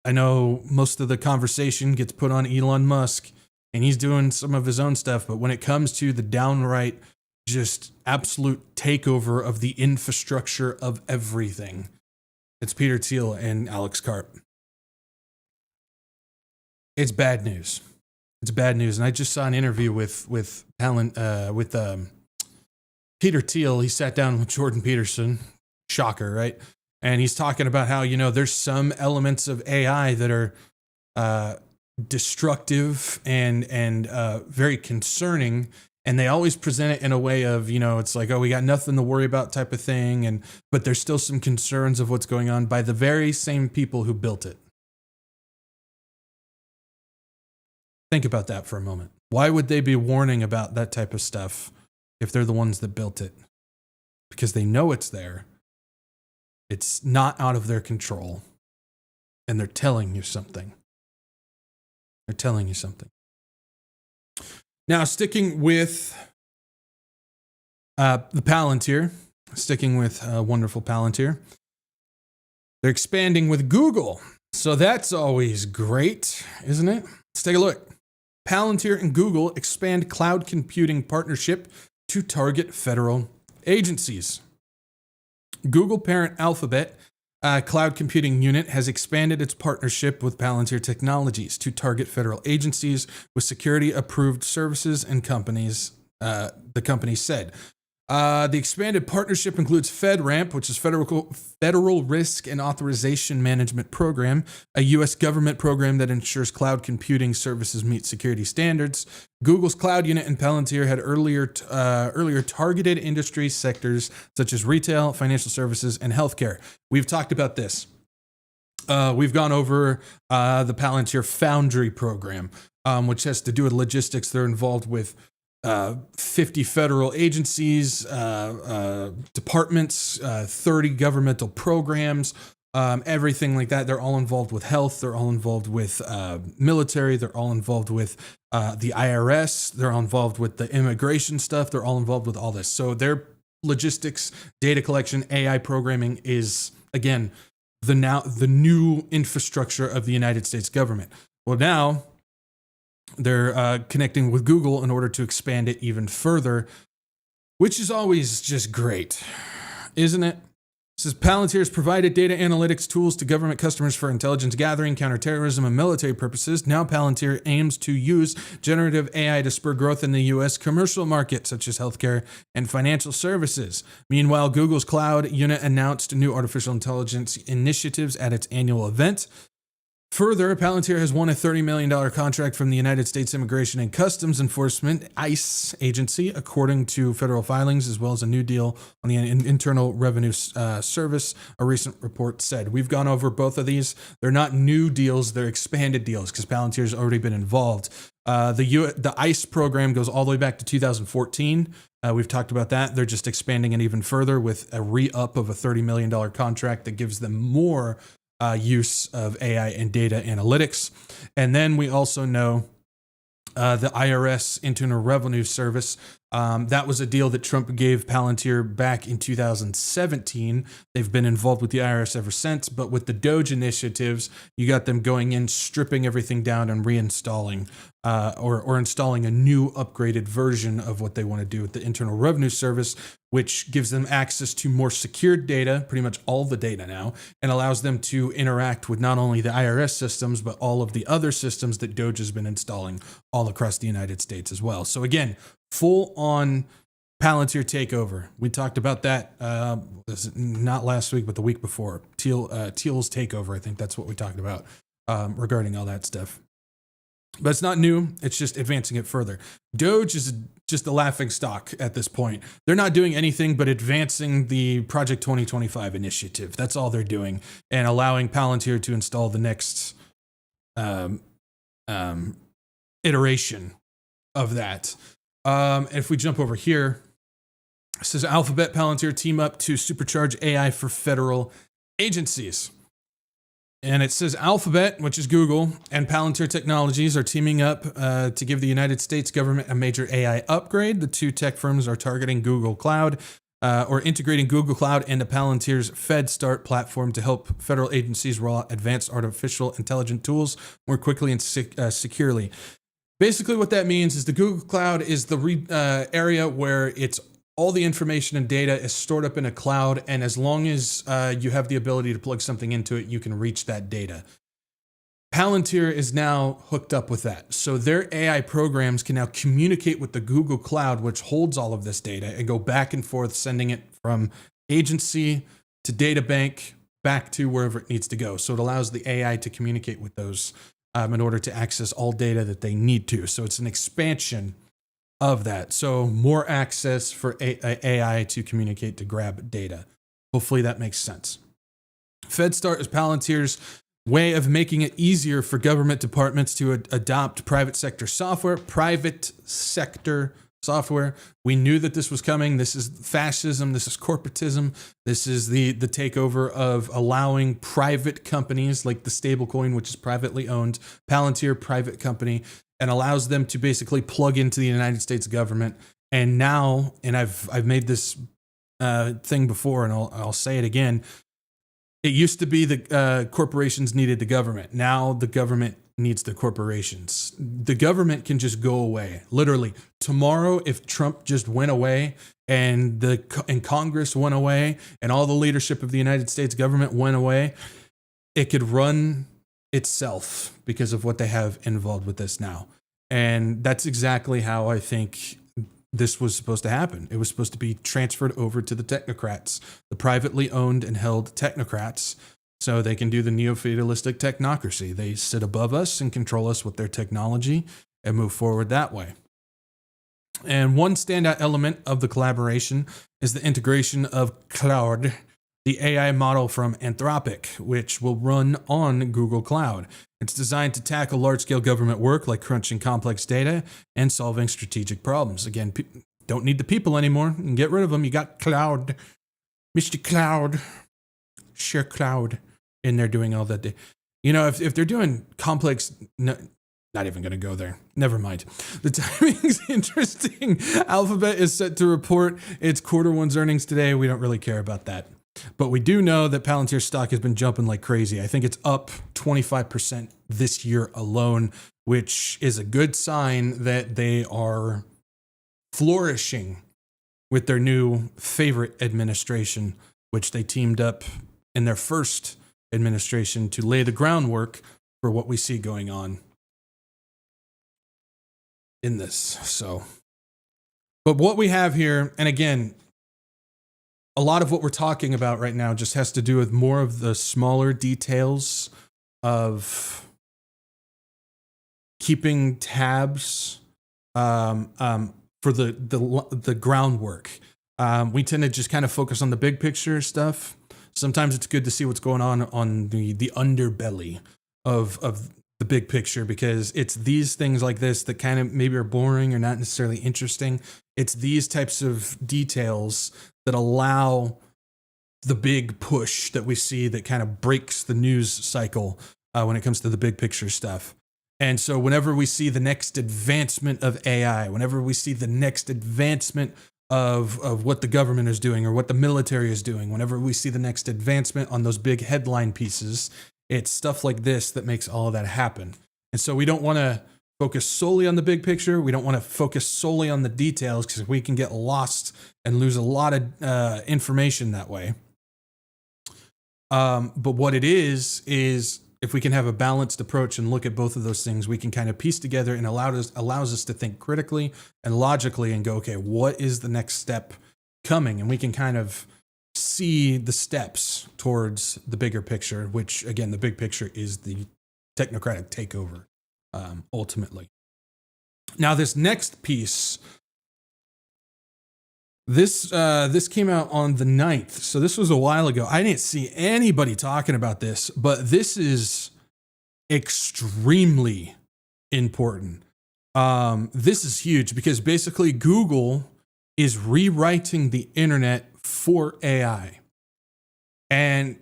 I know most of the conversation gets put on Elon Musk, and he's doing some of his own stuff. But when it comes to the downright, just absolute takeover of the infrastructure of everything, it's Peter Thiel and Alex Karp. It's bad news. It's bad news. And I just saw an interview with Peter Thiel. He sat down with Jordan Peterson. Shocker, right? And he's talking about how, there's some elements of AI that are destructive and very concerning. And they always present it in a way of, it's like, oh, we got nothing to worry about type of thing. But there's still some concerns of what's going on by the very same people who built it. Think about that for a moment. Why would they be warning about that type of stuff if they're the ones that built it? Because they know it's there. It's not out of their control. And they're telling you something. They're telling you something. Now, sticking with the Palantir, sticking with wonderful Palantir, they're expanding with Google. So that's always great, isn't it? Let's take a look. Palantir and Google expand cloud computing partnership to target federal agencies. Google parent Alphabet cloud computing unit has expanded its partnership with Palantir Technologies to target federal agencies with security-approved services and companies, the company said. The expanded partnership includes FedRAMP, which is Federal Risk and Authorization Management Program, a U.S. government program that ensures cloud computing services meet security standards. Google's cloud unit and Palantir had earlier targeted industry sectors such as retail, financial services, and healthcare. We've talked about this. We've gone over the Palantir Foundry program, which has to do with logistics. They're involved with 50 federal agencies, departments, 30 governmental programs, everything like that. They're all involved with health. They're all involved with military. They're all involved with the IRS. They're all involved with the immigration stuff. They're all involved with all this. So their logistics, data collection, AI programming is, again, the new infrastructure of the United States government. Well, now they're connecting with Google in order to expand it even further, which is always just great, isn't it? It says Palantir has provided data analytics tools to government customers for intelligence gathering, counterterrorism, and military purposes. Now Palantir aims to use generative AI to spur growth in the U.S. commercial market, such as healthcare and financial services. Meanwhile, Google's cloud unit announced new artificial intelligence initiatives at its annual event. Further, Palantir has won a $30 million contract from the United States Immigration and Customs Enforcement, ICE, agency, according to federal filings, as well as a new deal on the Internal Revenue Service, a recent report said. We've gone over both of these. They're not new deals, they're expanded deals, because Palantir has already been involved. The ICE program goes all the way back to 2014. We've talked about that. They're just expanding it even further with a re-up of a $30 million contract that gives them more use of AI and data analytics. And then we also know the IRS, Internal Revenue Service. That was a deal that Trump gave Palantir back in 2017. They've been involved with the IRS ever since. But with the Doge initiatives, you got them going in, stripping everything down and reinstalling or installing a new upgraded version of what they want to do with the Internal Revenue Service, which gives them access to more secured data, pretty much all the data now, and allows them to interact with not only the IRS systems, but all of the other systems that Doge has been installing all across the United States as well. So again, full on Palantir takeover. We talked about that not last week, but the week before. Thiel's takeover, I think that's what we talked about regarding all that stuff. But it's not new. It's just advancing it further. Doge is just a laughing stock at this point. They're not doing anything but advancing the Project 2025 initiative. That's all they're doing, and allowing Palantir to install the next iteration of that. If we jump over here, it says Alphabet, Palantir team up to supercharge AI for federal agencies. And it says Alphabet, which is Google, and Palantir Technologies are teaming up to give the United States government a major AI upgrade. The two tech firms are targeting Google Cloud or integrating Google Cloud into Palantir's FedStart platform to help federal agencies roll out advanced artificial intelligence tools more quickly and securely. Basically, what that means is the Google Cloud is the area where it's all the information and data is stored up in a cloud, and as long as you have the ability to plug something into it, you can reach that data. Palantir is now hooked up with that. So their AI programs can now communicate with the Google Cloud, which holds all of this data, and go back and forth, sending it from agency to data bank back to wherever it needs to go. So it allows the AI to communicate with those in order to access all data that they need to. So it's an expansion of that. So more access for AI to communicate, to grab data. Hopefully that makes sense. FedStart is Palantir's way of making it easier for government departments to adopt private sector software. We knew that this was coming. This is fascism. This is corporatism. This is the takeover of allowing private companies like the stablecoin, which is privately owned, Palantir, private company, and allows them to basically plug into the United States government. And now, and I've made this thing before, and I'll say it again. It used to be the corporations needed the government. Now the government needs the corporations. The government can just go away. Literally, tomorrow, if Trump just went away and Congress went away and all the leadership of the United States government went away, it could run itself because of what they have involved with this now. And that's exactly how I think this was supposed to happen. It was supposed to be transferred over to the technocrats, the privately owned and held technocrats, so they can do the neo-feudalistic technocracy. They sit above us and control us with their technology and move forward that way. And one standout element of the collaboration is the integration of Claude, the AI model from Anthropic, which will run on Google Cloud. It's designed to tackle large-scale government work like crunching complex data and solving strategic problems. Again, don't need the people anymore. You can get rid of them. You got Cloud, Mr. Cloud, Share Cloud in there doing all that. You know, if they're doing complex... No, not even going to go there. Never mind. The timing's interesting. Alphabet is set to report its quarter one's earnings today. We don't really care about that. But we do know that Palantir stock has been jumping like crazy. I think it's up 25% this year alone, which is a good sign that they are flourishing with their new favorite administration, which they teamed up in their first administration to lay the groundwork for what we see going on in this. So, but what we have here, and again, a lot of what we're talking about right now just has to do with more of the smaller details of keeping tabs for the groundwork. We tend to just kind of focus on the big picture stuff. Sometimes it's good to see what's going on the underbelly of the big picture, because it's these things like this that kind of maybe are boring or not necessarily interesting. It's these types of details that allow the big push that we see that kind of breaks the news cycle when it comes to the big picture stuff. And so whenever we see the next advancement of AI, whenever we see the next advancement of what the government is doing or what the military is doing, whenever we see the next advancement on those big headline pieces, it's stuff like this that makes all of that happen. And so we don't want to focus solely on the big picture. We don't want to focus solely on the details because we can get lost and lose a lot of information that way. But what it is if we can have a balanced approach and look at both of those things, we can kind of piece together and allows us to think critically and logically and go, okay, what is the next step coming? And we can kind of see the steps towards the bigger picture, which again, the big picture is the technocratic takeover, ultimately. Now, this next piece, this came out on the 9th. So this was a while ago. I didn't see anybody talking about this, but this is extremely important. This is huge because basically Google is rewriting the internet for AI. And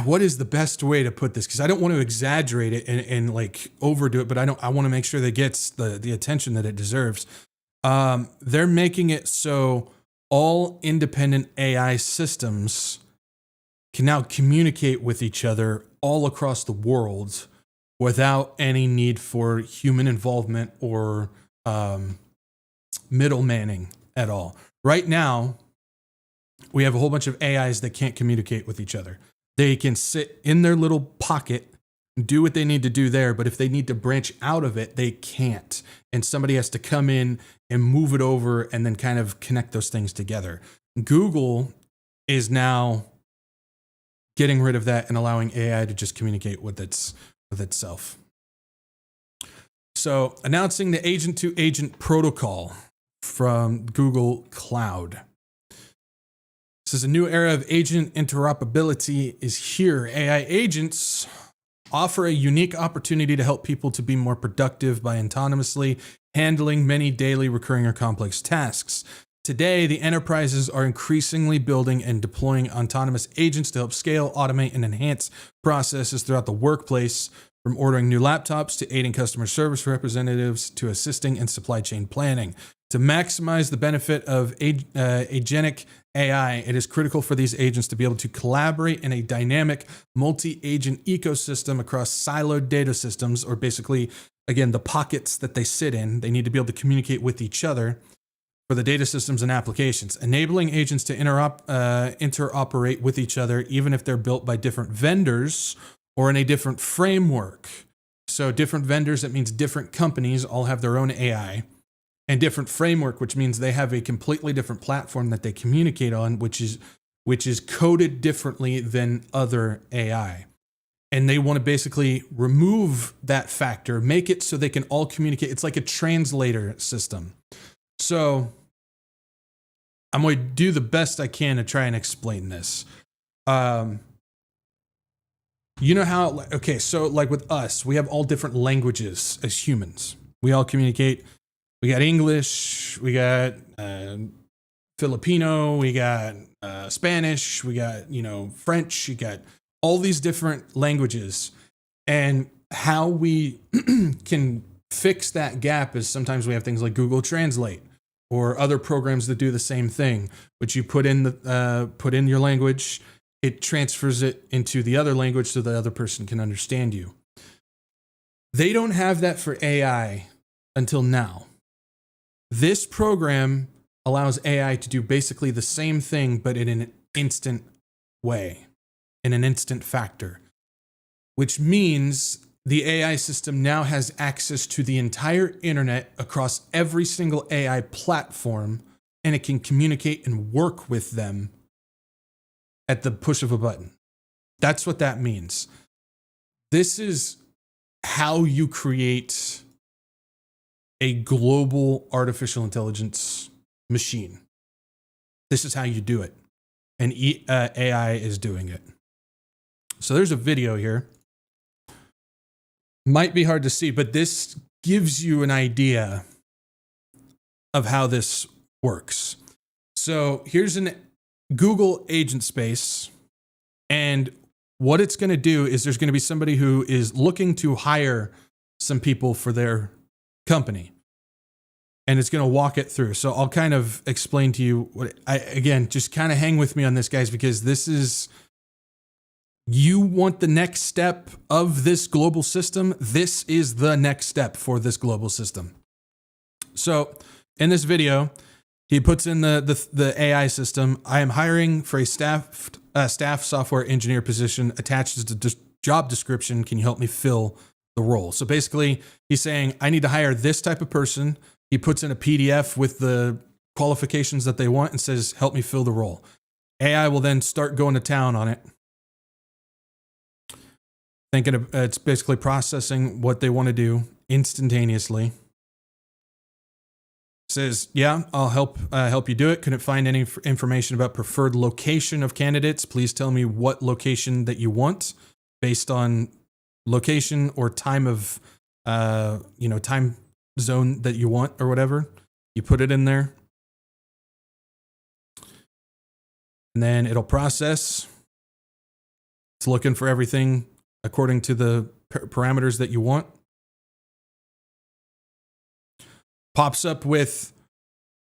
what is the best way to put this? Because I don't want to exaggerate it and like overdo it, but I want to make sure that it gets the attention that it deserves. They're making it so all independent AI systems can now communicate with each other all across the world without any need for human involvement or middlemanning at all. Right now, we have a whole bunch of AIs that can't communicate with each other. They can sit in their little pocket, do what they need to do there, but if they need to branch out of it, they can't. And somebody has to come in and move it over and then kind of connect those things together. Google is now getting rid of that and allowing AI to just communicate with itself. So, announcing the agent-to-agent protocol from Google Cloud. This is a new era of agent interoperability is here. AI agents offer a unique opportunity to help people to be more productive by autonomously handling many daily, recurring, or complex tasks. Today, the enterprises are increasingly building and deploying autonomous agents to help scale, automate, and enhance processes throughout the workplace, from ordering new laptops to aiding customer service representatives to assisting in supply chain planning. To maximize the benefit of agentic AI, it is critical for these agents to be able to collaborate in a dynamic multi-agent ecosystem across siloed data systems, or basically, again, the pockets that they sit in. They need to be able to communicate with each other for the data systems and applications, enabling agents to interoperate with each other, even if they're built by different vendors or in a different framework. So different vendors, that means different companies all have their own AI. And different framework, which means they have a completely different platform that they communicate on, which is coded differently than other AI. And they want to basically remove that factor, make it so they can all communicate. It's like a translator system. So I'm going to do the best I can to try and explain this. You know how, okay, so like with us, we have all different languages as humans. We all communicate. We got English, we got Filipino, we got Spanish, we got, French, you got all these different languages. And how we can fix that gap is sometimes we have things like Google Translate or other programs that do the same thing, which you put in your language, it transfers it into the other language so the other person can understand you. They don't have that for AI until now. This program allows AI to do basically the same thing, but in an instant way, in an instant factor, which means the AI system now has access to the entire internet across every single AI platform, and it can communicate and work with them at the push of a button. That's what that means. This is how you create a global artificial intelligence machine. This is how you do it. And AI is doing it. So there's a video here. Might be hard to see, but this gives you an idea of how this works. So here's an Google agent space. And what it's going to do is there's going to be somebody who is looking to hire some people for their company, and it's going to walk it through. So I'll kind of explain to you again, just kind of hang with me on this, guys, because this is you want the next step of this global system, this is the next step for this global system. So in this video, he puts in the AI system. I am hiring for a staff software engineer position attached to the job description. Can you help me fill the role? So basically, he's saying, I need to hire this type of person. He puts in a PDF with the qualifications that they want and says, help me fill the role. AI will then start going to town on it. It's basically processing what they want to do instantaneously. Says, yeah, I'll help you do it. Couldn't find any information about preferred location of candidates. Please tell me what location that you want based on location or time of, time zone that you want or whatever. You put it in there. And then it'll process. It's looking for everything according to the parameters that you want. Pops up with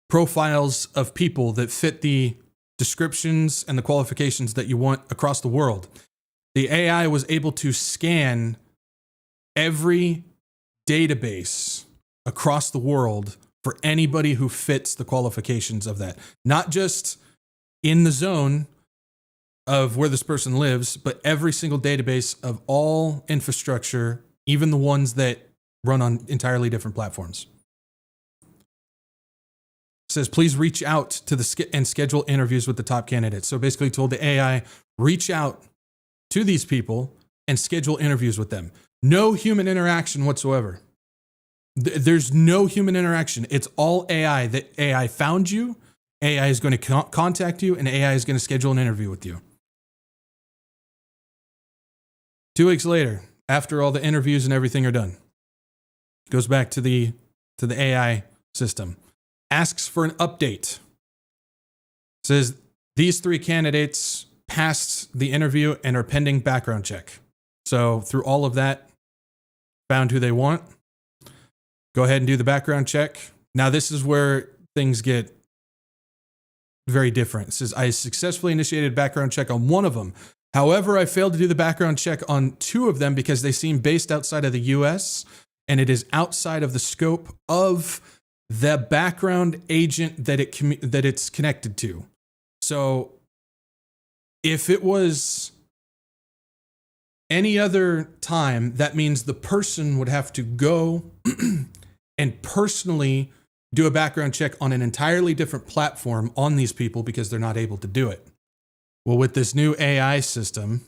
profiles of people that fit the descriptions and the qualifications that you want across the world. The AI was able to scan every database across the world for anybody who fits the qualifications of that. Not just in the zone of where this person lives, but every single database of all infrastructure, even the ones that run on entirely different platforms. Says, please reach out to and schedule interviews with the top candidates. So basically told the AI, reach out to these people and schedule interviews with them. No human interaction whatsoever. There's no human interaction. It's all AI. That AI found you, AI is going to contact you, and AI is going to schedule an interview with you. 2 weeks later, after all the interviews and everything are done, goes back to the AI system. Asks for an update. Says, these 3 candidates passed the interview and are pending background check. So through all of that, found who they want. Go ahead and do the background check. Now this is where things get very different. It says, I successfully initiated a background check on 1 of them. However, I failed to do the background check on 2 of them because they seem based outside of the US and it is outside of the scope of the background agent that it's connected to. So if it was any other time, that means the person would have to go and personally do a background check on an entirely different platform on these people because they're not able to do it. Well, with this new AI system,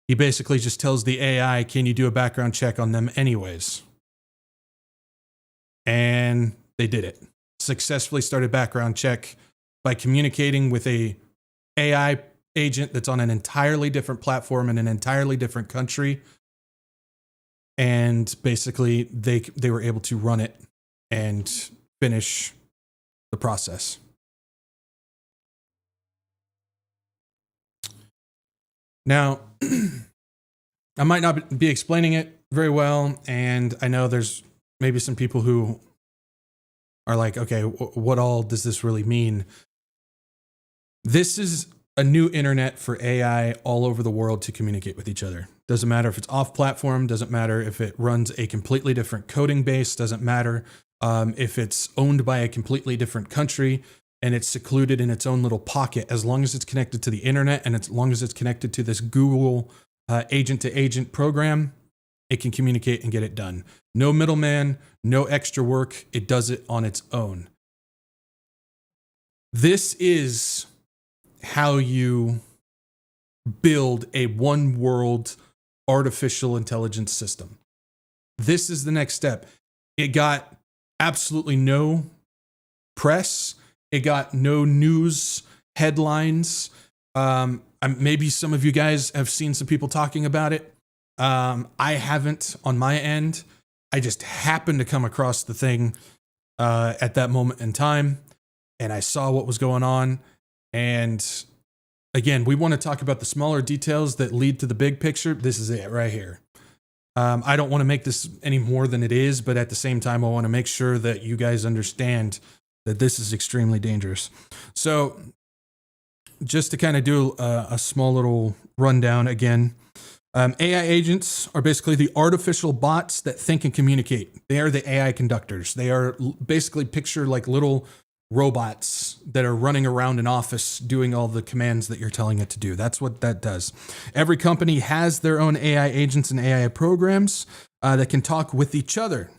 he basically just tells the AI, can you do a background check on them anyways? And they did it. Successfully started background check by communicating with a AI agent that's on an entirely different platform in an entirely different country. And basically they were able to run it and finish the process. Now, I might not be explaining it very well, and I know there's maybe some people who are like, okay, what all does this really mean? This is a new internet for AI all over the world to communicate with each other. Doesn't matter if it's off platform, doesn't matter if it runs a completely different coding base, doesn't matter if it's owned by a completely different country and it's secluded in its own little pocket. As long as it's connected to the internet and as long as it's connected to this Google agent-to-agent program, it can communicate and get it done. No middleman, no extra work. It does it on its own. This is how you build a one world artificial intelligence system. This is the next step. It got absolutely no press. It got no news headlines. Maybe some of you guys have seen some people talking about it. I haven't on my end. I just happened to come across the thing at that moment in time, and I saw what was going on. And again, we want to talk about the smaller details that lead to the big picture. This is it right here. I don't want to make this any more than it is, but at the same time, I want to make sure that you guys understand that this is extremely dangerous. So just to kind of do a small little rundown again. AI agents are basically the artificial bots that think and communicate. They are the AI conductors. They are basically picture like little robots that are running around an office doing all the commands that you're telling it to do. That's what that does. Every company has their own AI agents and AI programs that can talk with each other.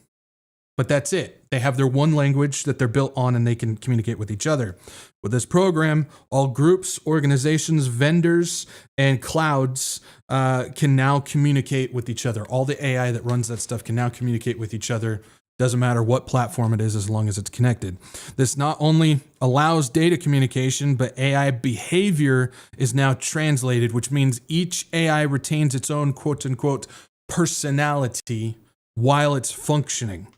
But that's it. They have their one language that they're built on and they can communicate with each other. With this program, all groups, organizations, vendors, and clouds can now communicate with each other. All the AI that runs that stuff can now communicate with each other. Doesn't matter what platform it is as long as it's connected. This not only allows data communication, but AI behavior is now translated, which means each AI retains its own quote unquote personality while it's functioning.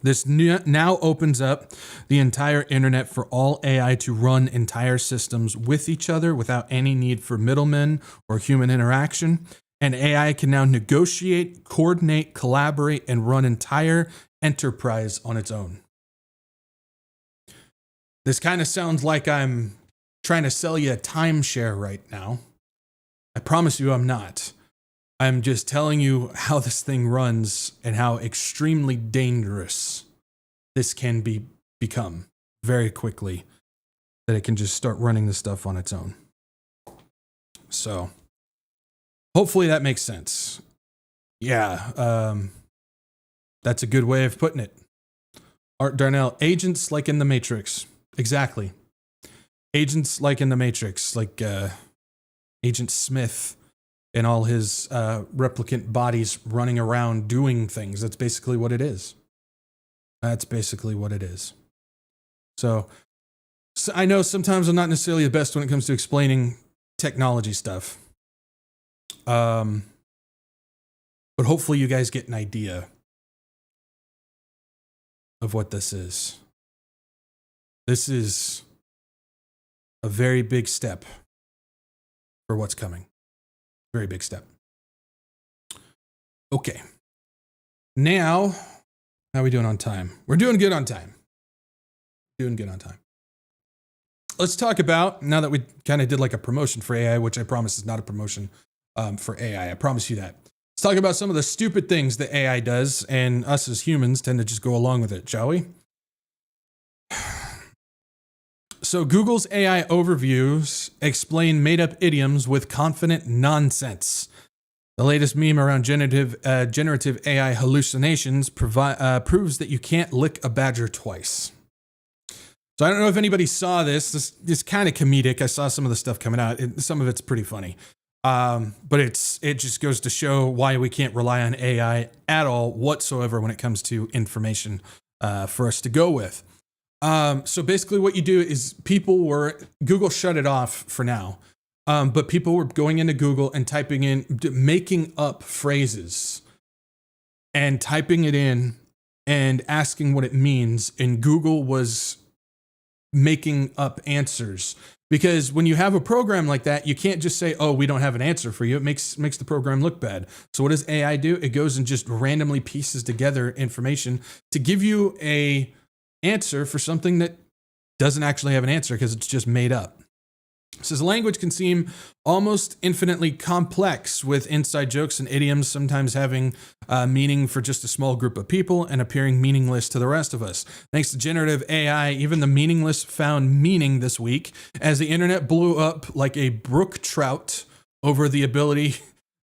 This now opens up the entire internet for all AI to run entire systems with each other without any need for middlemen or human interaction. And AI can now negotiate, coordinate, collaborate, and run entire enterprise on its own. This kind of sounds like I'm trying to sell you a timeshare right now. I promise you I'm not. I'm just telling you how this thing runs and how extremely dangerous this can become very quickly, that it can just start running this stuff on its own. So hopefully that makes sense. Yeah, that's a good way of putting it. Art Darnell, agents like in the Matrix. Exactly. Agents like in the Matrix, like Agent Smith and all his replicant bodies running around doing things. That's basically what it is. That's basically what it is. So I know sometimes I'm not necessarily the best when it comes to explaining technology stuff. But hopefully you guys get an idea of what this is. This is a very big step for what's coming. Very big step. Okay. Now, how are we doing on time? We're doing good on time. Doing good on time. Let's talk about, now that we kind of did like a promotion for AI, which I promise is not a promotion for AI. I promise you that. Let's talk about some of the stupid things that AI does, and us as humans tend to just go along with it, shall we? So Google's AI overviews explain made-up idioms with confident nonsense. The latest meme around generative AI hallucinations proves that you can't lick a badger twice. So I don't know if anybody saw this. This is kind of comedic. I saw some of the stuff coming out. Some of it's pretty funny. But it just goes to show why we can't rely on AI at all whatsoever when it comes to information for us to go with. So basically what you do is Google shut it off for now. But people were going into Google and typing in, making up phrases and typing it in and asking what it means. And Google was making up answers. Because when you have a program like that, you can't just say, oh, we don't have an answer for you. It makes the program look bad. So what does AI do? It goes and just randomly pieces together information to give you a answer for something that doesn't actually have an answer because it's just made up. It says language can seem almost infinitely complex, with inside jokes and idioms sometimes having meaning for just a small group of people and appearing meaningless to the rest of us. Thanks to generative AI, even the meaningless found meaning this week as the internet blew up like a brook trout over the ability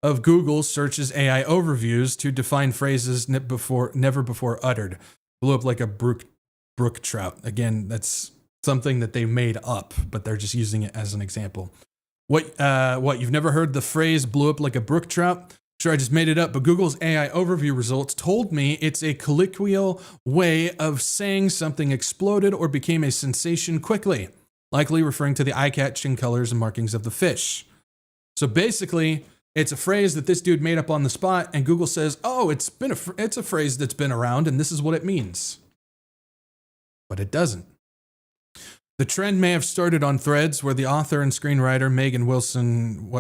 of Google searches AI overviews to define phrases never before uttered. Blew up like a brook trout. Again, that's something that they made up, but they're just using it as an example. What, you've never heard the phrase blew up like a brook trout? Sure, I just made it up, but Google's AI overview results told me it's a colloquial way of saying something exploded or became a sensation quickly, likely referring to the eye-catching colors and markings of the fish. So basically, it's a phrase that this dude made up on the spot, and Google says, oh, it's a phrase that's been around, and this is what it means. But it doesn't. The trend may have started on Threads, where the author and screenwriter Megan Wilson,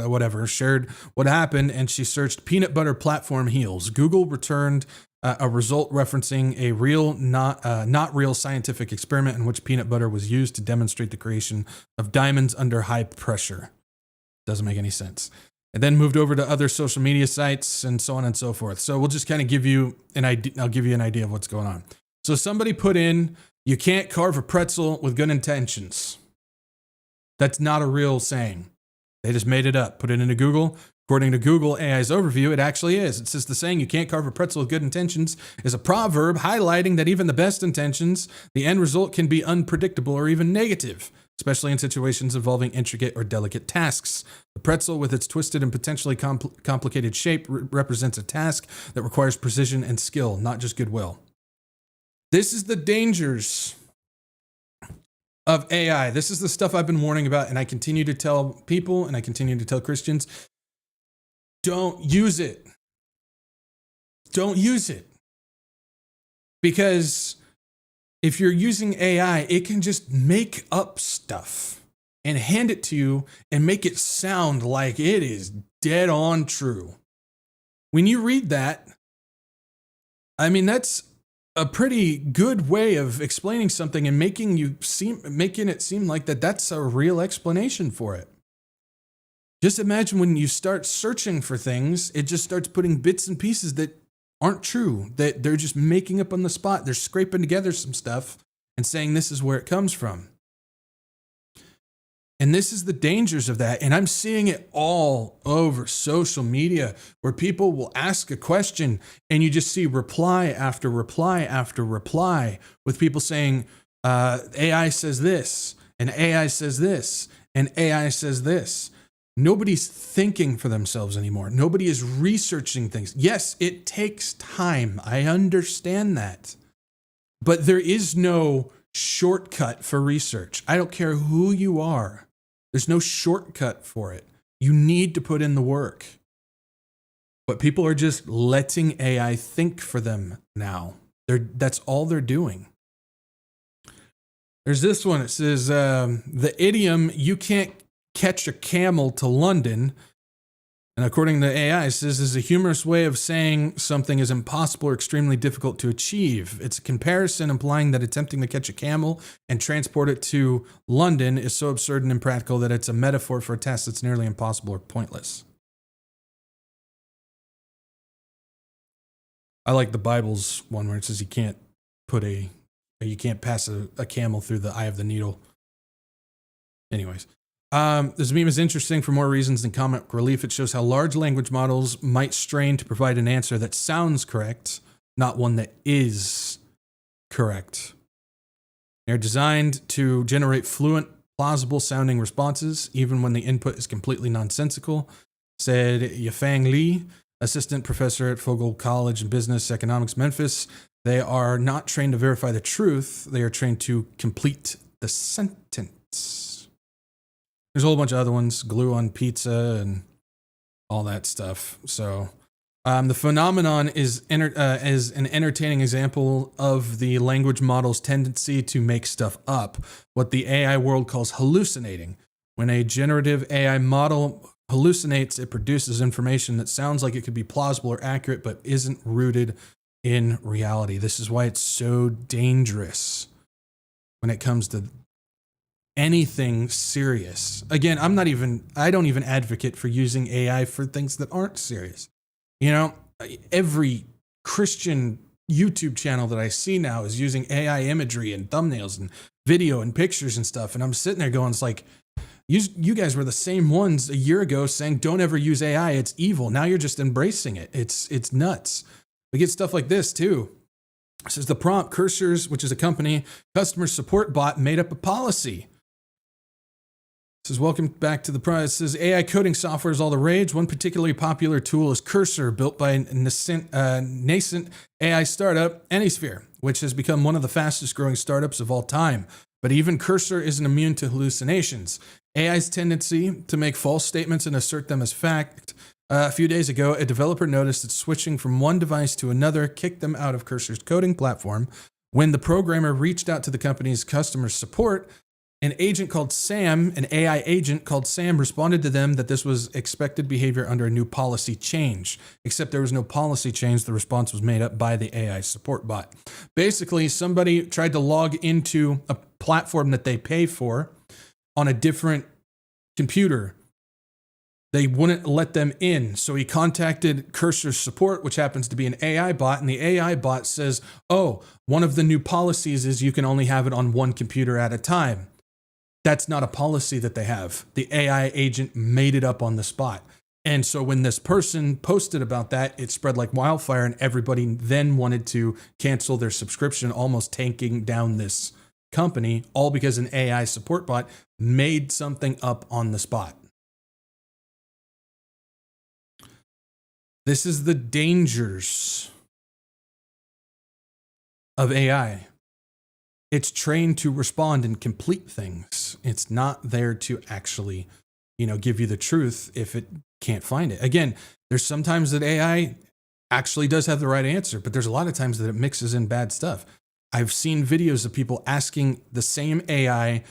shared what happened, and she searched peanut butter platform heels. Google returned a result referencing a real, not real scientific experiment in which peanut butter was used to demonstrate the creation of diamonds under high pressure. Doesn't make any sense. And then moved over to other social media sites and so on and so forth. So we'll just kind of give you an idea. I'll give you an idea of what's going on. So somebody put in, you can't carve a pretzel with good intentions. That's not a real saying. They just made it up, put it into Google. According to Google AI's overview, it actually is. It says the saying, you can't carve a pretzel with good intentions, is a proverb highlighting that even the best intentions, the end result can be unpredictable or even negative, especially in situations involving intricate or delicate tasks. The pretzel, with its twisted and potentially complicated shape, represents a task that requires precision and skill, not just goodwill. This is the dangers of AI. This is the stuff I've been warning about, and I continue to tell people, and I continue to tell Christians, don't use it. Don't use it. Because if you're using AI, it can just make up stuff and hand it to you and make it sound like it is dead on true. When you read that, I mean, that's a pretty good way of explaining something and making it seem like that's a real explanation for it. Just imagine when you start searching for things, it just starts putting bits and pieces that aren't true, that they're just making up on the spot. They're scraping together some stuff and saying this is where it comes from. And this is the dangers of that. And I'm seeing it all over social media where people will ask a question and you just see reply after reply after reply with people saying, AI says this, and AI says this, and AI says this. Nobody's thinking for themselves anymore. Nobody is researching things. Yes, it takes time. I understand that. But there is no shortcut for research. I don't care who you are. There's no shortcut for it. You need to put in the work. But people are just letting AI think for them now. That's all they're doing. There's this one. It says, the idiom, you can't catch a camel to London, and according to AI, it says is a humorous way of saying something is impossible or extremely difficult to achieve. It's a comparison implying that attempting to catch a camel and transport it to London is so absurd and impractical that it's a metaphor for a task that's nearly impossible or pointless. I like the Bible's one where it says you can't pass a camel through the eye of the needle. Anyways. This meme is interesting for more reasons than comic relief. It shows how large language models might strain to provide an answer that sounds correct, not one that is correct. They're designed to generate fluent, plausible sounding responses, even when the input is completely nonsensical, said Yafang Li, assistant professor at Fogel College in Business Economics, Memphis. They are not trained to verify the truth. They are trained to complete the sentence. There's a whole bunch of other ones, glue on pizza and all that stuff. So the phenomenon is an entertaining example of the language model's tendency to make stuff up, what the AI world calls hallucinating. When a generative AI model hallucinates, it produces information that sounds like it could be plausible or accurate, but isn't rooted in reality. This is why it's so dangerous when it comes to anything serious. Again, I don't even advocate for using AI for things that aren't serious. You know, every Christian YouTube channel that I see now is using AI imagery and thumbnails and video and pictures and stuff. And I'm sitting there going, it's like, you guys were the same ones a year ago saying, don't ever use AI. It's evil. Now you're just embracing it. It's nuts. We get stuff like this too. It says the prompt Cursors, which is a company, customer support bot, made up a policy. It says, welcome back to the prize. It says, AI coding software is all the rage. One particularly popular tool is Cursor, built by a nascent AI startup, Anysphere, which has become one of the fastest growing startups of all time. But even Cursor isn't immune to hallucinations. AI's tendency to make false statements and assert them as fact. A few days ago, a developer noticed that switching from one device to another kicked them out of Cursor's coding platform. When the programmer reached out to the company's customer support, An agent called Sam, an AI agent called Sam, responded to them that this was expected behavior under a new policy change. Except there was no policy change. The response was made up by the AI support bot. Basically, somebody tried to log into a platform that they pay for on a different computer. They wouldn't let them in. So he contacted Cursor's support, which happens to be an AI bot. And the AI bot says, oh, one of the new policies is you can only have it on one computer at a time. That's not a policy that they have. The AI agent made it up on the spot. And so when this person posted about that, it spread like wildfire, and everybody then wanted to cancel their subscription, almost tanking down this company, all because an AI support bot made something up on the spot. This is the dangers of AI. It's trained to respond and complete things. It's not there to actually, give you the truth if it can't find it. Again, there's sometimes that AI actually does have the right answer, but there's a lot of times that it mixes in bad stuff. I've seen videos of people asking the same AI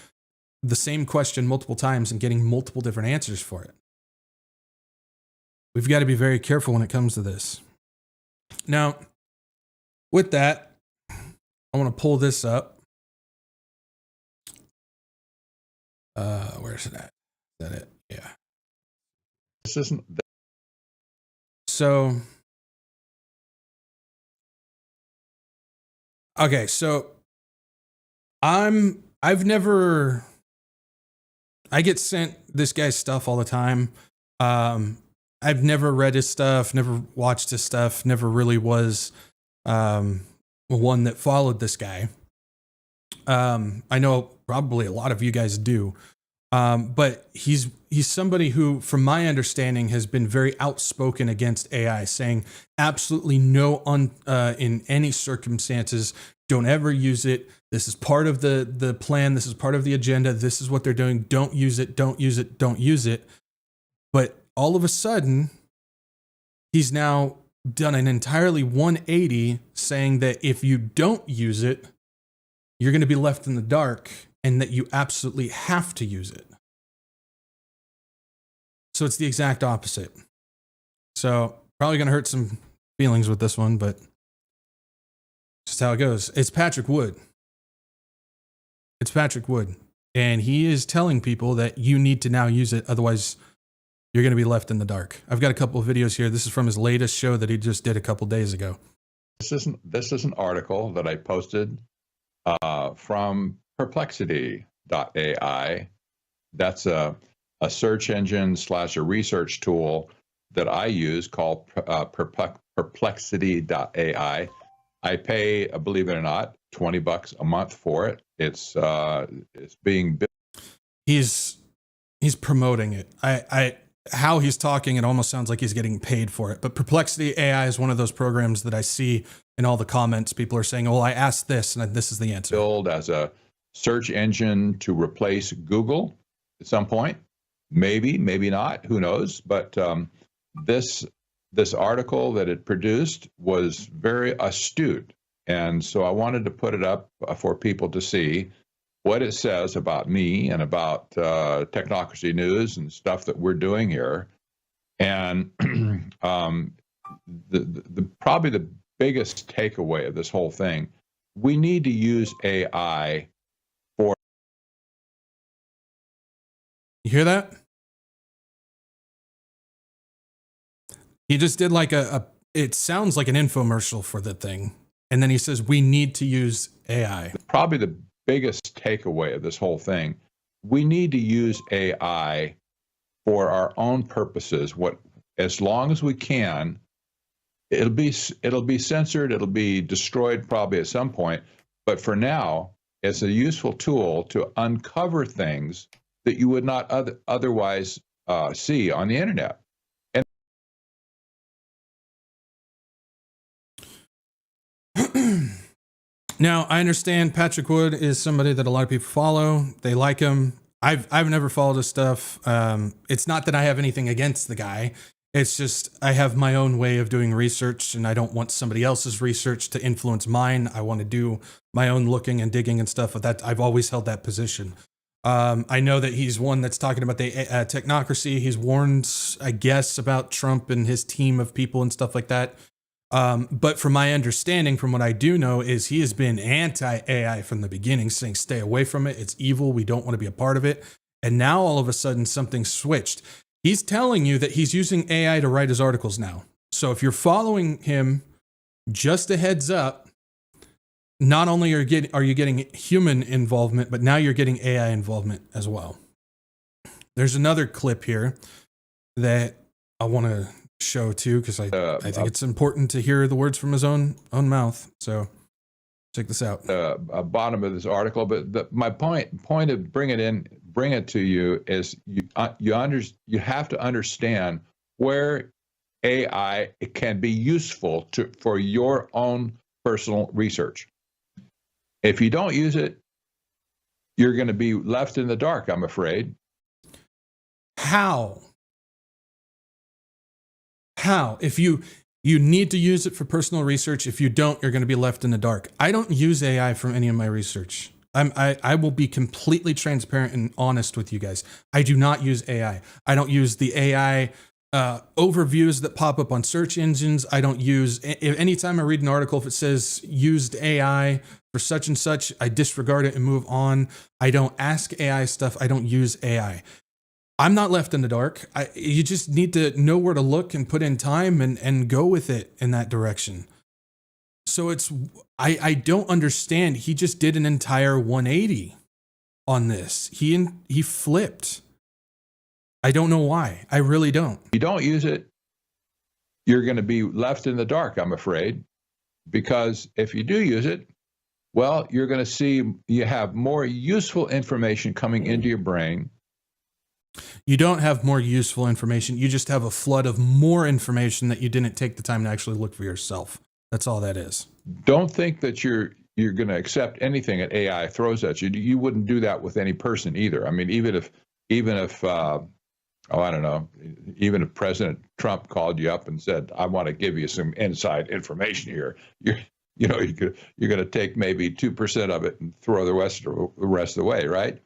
the same question multiple times and getting multiple different answers for it. We've got to be very careful when it comes to this. Now, with that, I want to pull this up. Where's it at? Is that it? Yeah. This isn't. So, okay, so I get sent this guy's stuff all the time. I've never read his stuff, never watched his stuff, never really was one that followed this guy. I know probably a lot of you guys do, but he's somebody who, from my understanding, has been very outspoken against AI, saying absolutely no in any circumstances, don't ever use it. This is part of the plan. This is part of the agenda. This is what they're doing. Don't use it. Don't use it. Don't use it. But all of a sudden, he's now done an entirely 180, saying that if you don't use it, you're going to be left in the dark and that you absolutely have to use it. So it's the exact opposite. So probably going to hurt some feelings with this one, but just how it goes. It's Patrick Wood. And he is telling people that you need to now use it. Otherwise, you're going to be left in the dark. I've got a couple of videos here. This is from his latest show that he just did a couple days ago. This is an article that I posted from Perplexity.ai. That's a search engine / a research tool that I use called Perplexity.ai. I pay, believe it or not, $20 a month for it. It's being built. He's promoting it. How he's talking, it almost sounds like he's getting paid for it. But Perplexity AI is one of those programs that I see in all the comments. People are saying, "Oh, I asked this, and this is the answer." Build as a search engine to replace Google at some point. Maybe not. Who knows? But this article that it produced was very astute, and so I wanted to put it up for people to see what it says about me and about Technocracy News and stuff that we're doing here. And the probably the biggest takeaway of this whole thing, we need to use AI for. You hear that? He just did like it sounds like an infomercial for the thing. And then he says, we need to use AI. Probably the biggest takeaway of this whole thing, we need to use AI for our own purposes. As long as we can, it'll be censored, it'll be destroyed probably at some point. But for now, it's a useful tool to uncover things that you would not otherwise see on the internet. Now, I understand Patrick Wood is somebody that a lot of people follow. They like him. I've never followed his stuff. It's not that I have anything against the guy. It's just I have my own way of doing research, and I don't want somebody else's research to influence mine. I want to do my own looking and digging and stuff. But that I've always held that position. I know that he's one that's talking about the technocracy. He's warned, I guess, about Trump and his team of people and stuff like that. But from my understanding, from what I do know, is he has been anti-AI from the beginning, saying stay away from it. It's evil. We don't want to be a part of it. And now all of a sudden something switched. He's telling you that he's using AI to write his articles now. So if you're following him, just a heads up, not only are you getting human involvement, but now you're getting AI involvement as well. There's another clip here that I want to show too, because I think it's important to hear the words from his own mouth. So check this out. Bottom of this article, but my point of bring it to you is you have to understand where AI can be useful for your own personal research. If you don't use it, you're going to be left in the dark, I'm afraid. How? If you need to use it for personal research, if you don't, you're going to be left in the dark. I don't use AI for any of my research. I will be completely transparent and honest with you guys. I do not use AI. I don't use the AI overviews that pop up on search engines. I don't use, anytime I read an article, if it says used AI for such and such, I disregard it and move on. I don't ask AI stuff. I don't use AI. I'm not left in the dark. You just need to know where to look and put in time and go with it in that direction. So I don't understand. He just did an entire 180 on this. He flipped. I don't know why. I really don't. If you don't use it, you're going to be left in the dark, I'm afraid, because if you do use it, well, you're going to see you have more useful information coming into your brain. You don't have more useful information. You just have a flood of more information that you didn't take the time to actually look for yourself. That's all that is. Don't think that you're going to accept anything that AI throws at you. You wouldn't do that with any person either. I mean, even if I don't know, even if President Trump called you up and said, I want to give you some inside information here, you're going to take maybe 2% of it and throw the rest away, right?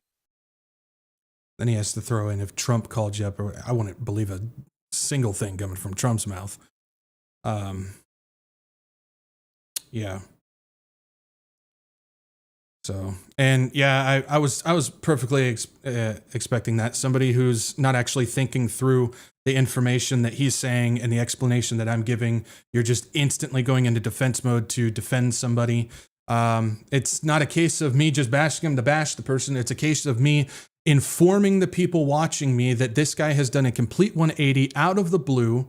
Then he has to throw in, if Trump called you up, or I wouldn't believe a single thing coming from Trump's mouth. Yeah. So, and yeah, I was perfectly expecting that. Somebody who's not actually thinking through the information that he's saying and the explanation that I'm giving, you're just instantly going into defense mode to defend somebody. It's not a case of me just bashing him to bash the person. It's a case of me informing the people watching me that this guy has done a complete 180 out of the blue.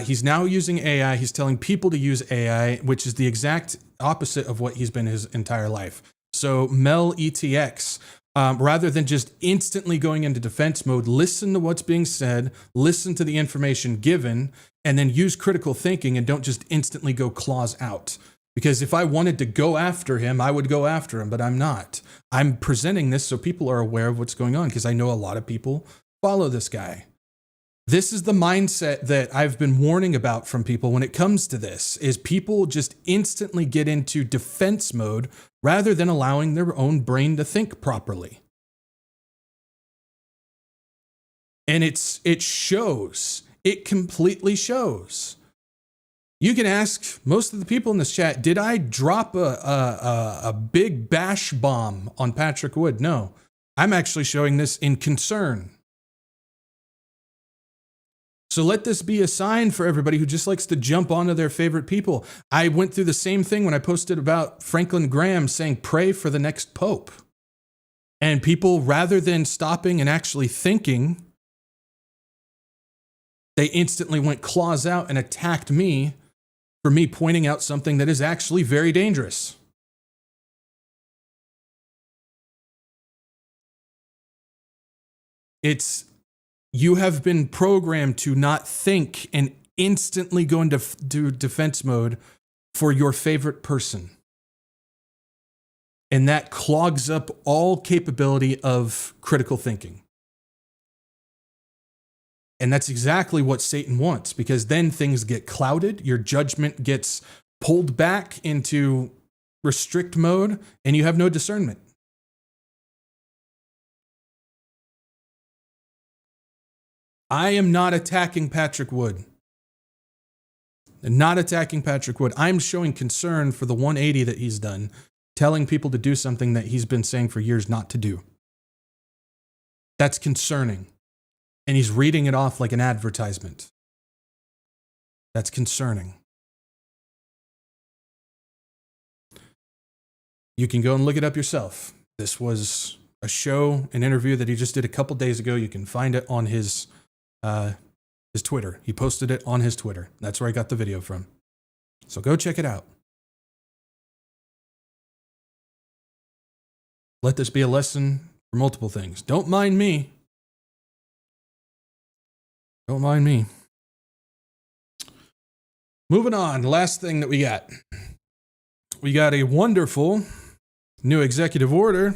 He's now using AI. He's telling people to use AI, which is the exact opposite of what he's been his entire life. So Mel ETX, rather than just instantly going into defense mode, listen to what's being said, listen to the information given, and then use critical thinking and don't just instantly go claws out. Because if I wanted to go after him, I would go after him, but I'm not. I'm presenting this so people are aware of what's going on, because I know a lot of people follow this guy. This is the mindset that I've been warning about from people when it comes to this, is people just instantly get into defense mode rather than allowing their own brain to think properly. And it shows. It completely shows. You can ask most of the people in this chat, did I drop a big bash bomb on Patrick Wood? No. I'm actually showing this in concern. So let this be a sign for everybody who just likes to jump onto their favorite people. I went through the same thing when I posted about Franklin Graham saying, pray for the next pope. And people, rather than stopping and actually thinking, they instantly went claws out and attacked me for me pointing out something that is actually very dangerous. You have been programmed to not think and instantly go into defense mode for your favorite person. And that clogs up all capability of critical thinking. And that's exactly what Satan wants, because then things get clouded, your judgment gets pulled back into restrict mode, and you have no discernment. I am not attacking Patrick Wood. Not attacking Patrick Wood. I'm showing concern for the 180 that he's done, telling people to do something that he's been saying for years not to do. That's concerning. And he's reading it off like an advertisement. That's concerning. You can go and look it up yourself. This was a show, an interview that he just did a couple days ago. You can find it on his Twitter. He posted it on his Twitter. That's where I got the video from. So go check it out. Let this be a lesson for multiple things. Don't mind me. Don't mind me. Moving on, last thing that we got. We got a wonderful new executive order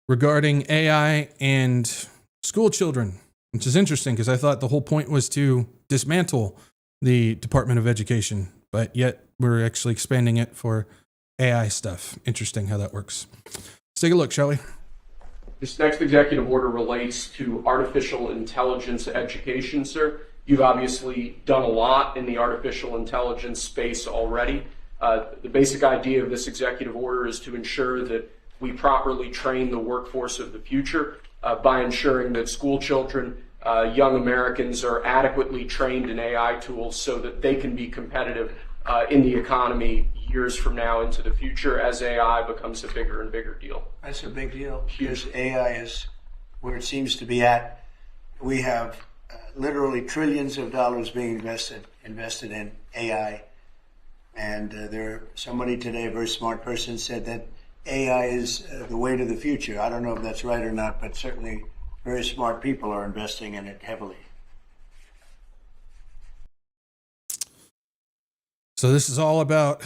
regarding AI and school children, which is interesting because I thought the whole point was to dismantle the Department of Education, but yet we're actually expanding it for AI stuff. Interesting how that works. Let's take a look, shall we? This next executive order relates to artificial intelligence education, sir. You've obviously done a lot in the artificial intelligence space already. The basic idea of this executive order is to ensure that we properly train the workforce of the future by ensuring that school children, young Americans are adequately trained in AI tools so that they can be competitive in the economy years from now into the future as AI becomes a bigger and bigger deal. That's a big deal because AI is where it seems to be at. We have literally trillions of dollars being invested in AI. And somebody today, a very smart person, said that AI is the way to the future. I don't know if that's right or not, but certainly very smart people are investing in it heavily. So this is all about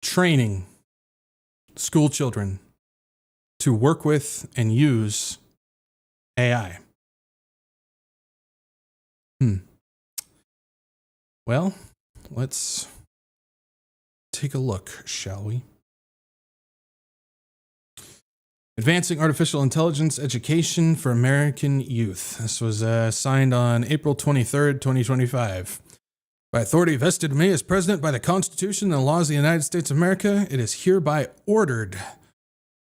training school children to work with and use AI. Well, let's take a look, shall we? Advancing Artificial Intelligence Education for American Youth. This was signed on April 23rd, 2025. By authority vested in me as President by the Constitution and laws of the United States of America, it is hereby ordered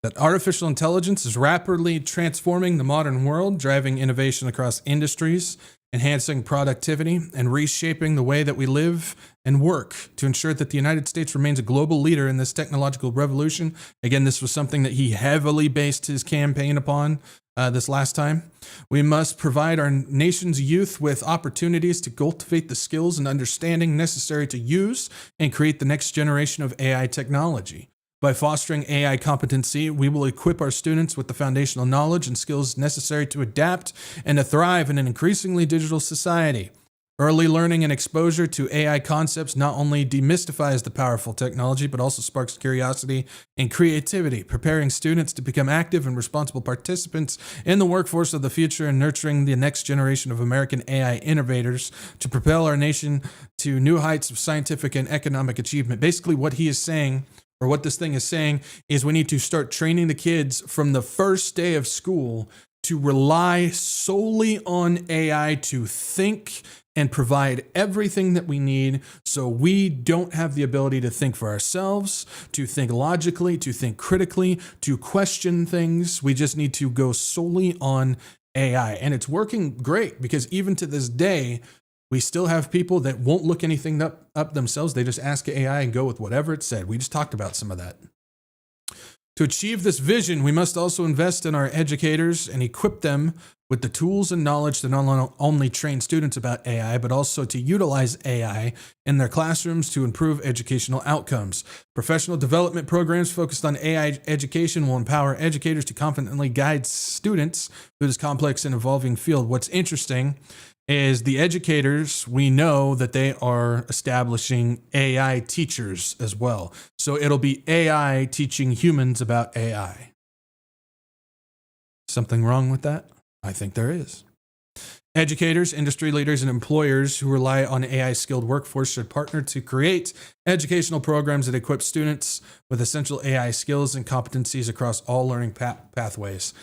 that artificial intelligence is rapidly transforming the modern world, driving innovation across industries, enhancing productivity, and reshaping the way that we live and work to ensure that the United States remains a global leader in this technological revolution. Again, this was something that he heavily based his campaign upon this last time. We must provide our nation's youth with opportunities to cultivate the skills and understanding necessary to use and create the next generation of AI technology. By fostering AI competency, we will equip our students with the foundational knowledge and skills necessary to adapt and to thrive in an increasingly digital society. Early learning and exposure to AI concepts not only demystifies the powerful technology, but also sparks curiosity and creativity, preparing students to become active and responsible participants in the workforce of the future and nurturing the next generation of American AI innovators to propel our nation to new heights of scientific and economic achievement. Basically, what he is saying, or what this thing is saying, is we need to start training the kids from the first day of school to rely solely on AI to think and provide everything that we need, so we don't have the ability to think for ourselves, to think logically, to think critically, to question things. We just need to go solely on AI. And it's working great because even to this day, we still have people that won't look anything up themselves. They just ask AI and go with whatever it said. We just talked about some of that. To achieve this vision, we must also invest in our educators and equip them with the tools and knowledge to not only train students about AI, but also to utilize AI in their classrooms to improve educational outcomes. Professional development programs focused on AI education will empower educators to confidently guide students through this complex and evolving field. What's interesting is the educators, we know that they are establishing AI teachers as well. So it'll be AI teaching humans about AI. Something wrong with that? I think there is. Educators, industry leaders, and employers who rely on AI-skilled workforce should partner to create educational programs that equip students with essential AI skills and competencies across all learning pathways.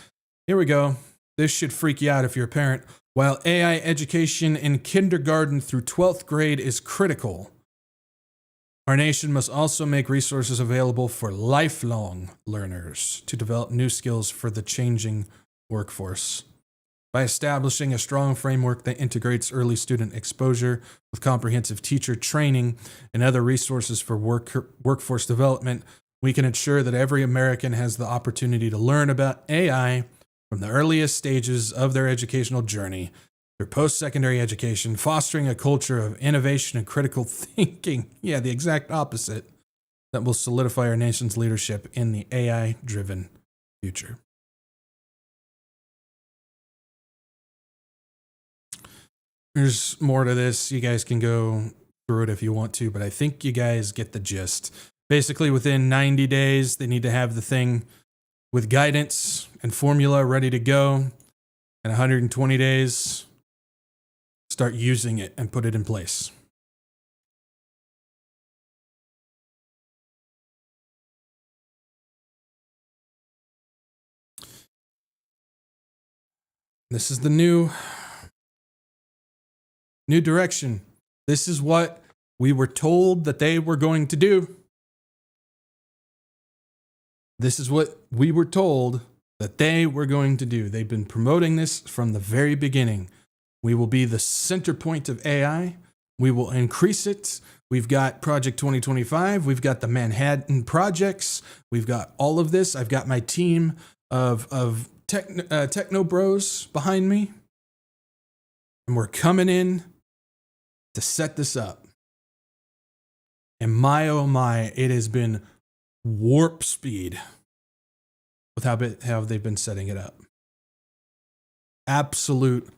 Here we go. This should freak you out if you're a parent. While AI education in kindergarten through 12th grade is critical, our nation must also make resources available for lifelong learners to develop new skills for the changing workforce. By establishing a strong framework that integrates early student exposure with comprehensive teacher training and other resources for workforce development, we can ensure that every American has the opportunity to learn about AI from the earliest stages of their educational journey through post-secondary education, fostering a culture of innovation and critical thinking. Yeah, the exact opposite that will solidify our nation's leadership in the AI-driven future. There's more to this. You guys can go through it if you want to, but I think you guys get the gist. Basically, within 90 days, they need to have the thing with guidance and formula ready to go. And 120 days, start using it and put it in place. This is the new direction. This is what we were told that they were going to do. This is what we were told that they were going to do. They've been promoting this from the very beginning. We will be the center point of AI. We will increase it. We've got Project 2025. We've got the Manhattan projects. We've got all of this. I've got my team of techno bros behind me. And we're coming in to set this up. And my, oh my, it has been warp speed with how they've been setting it up. Absolute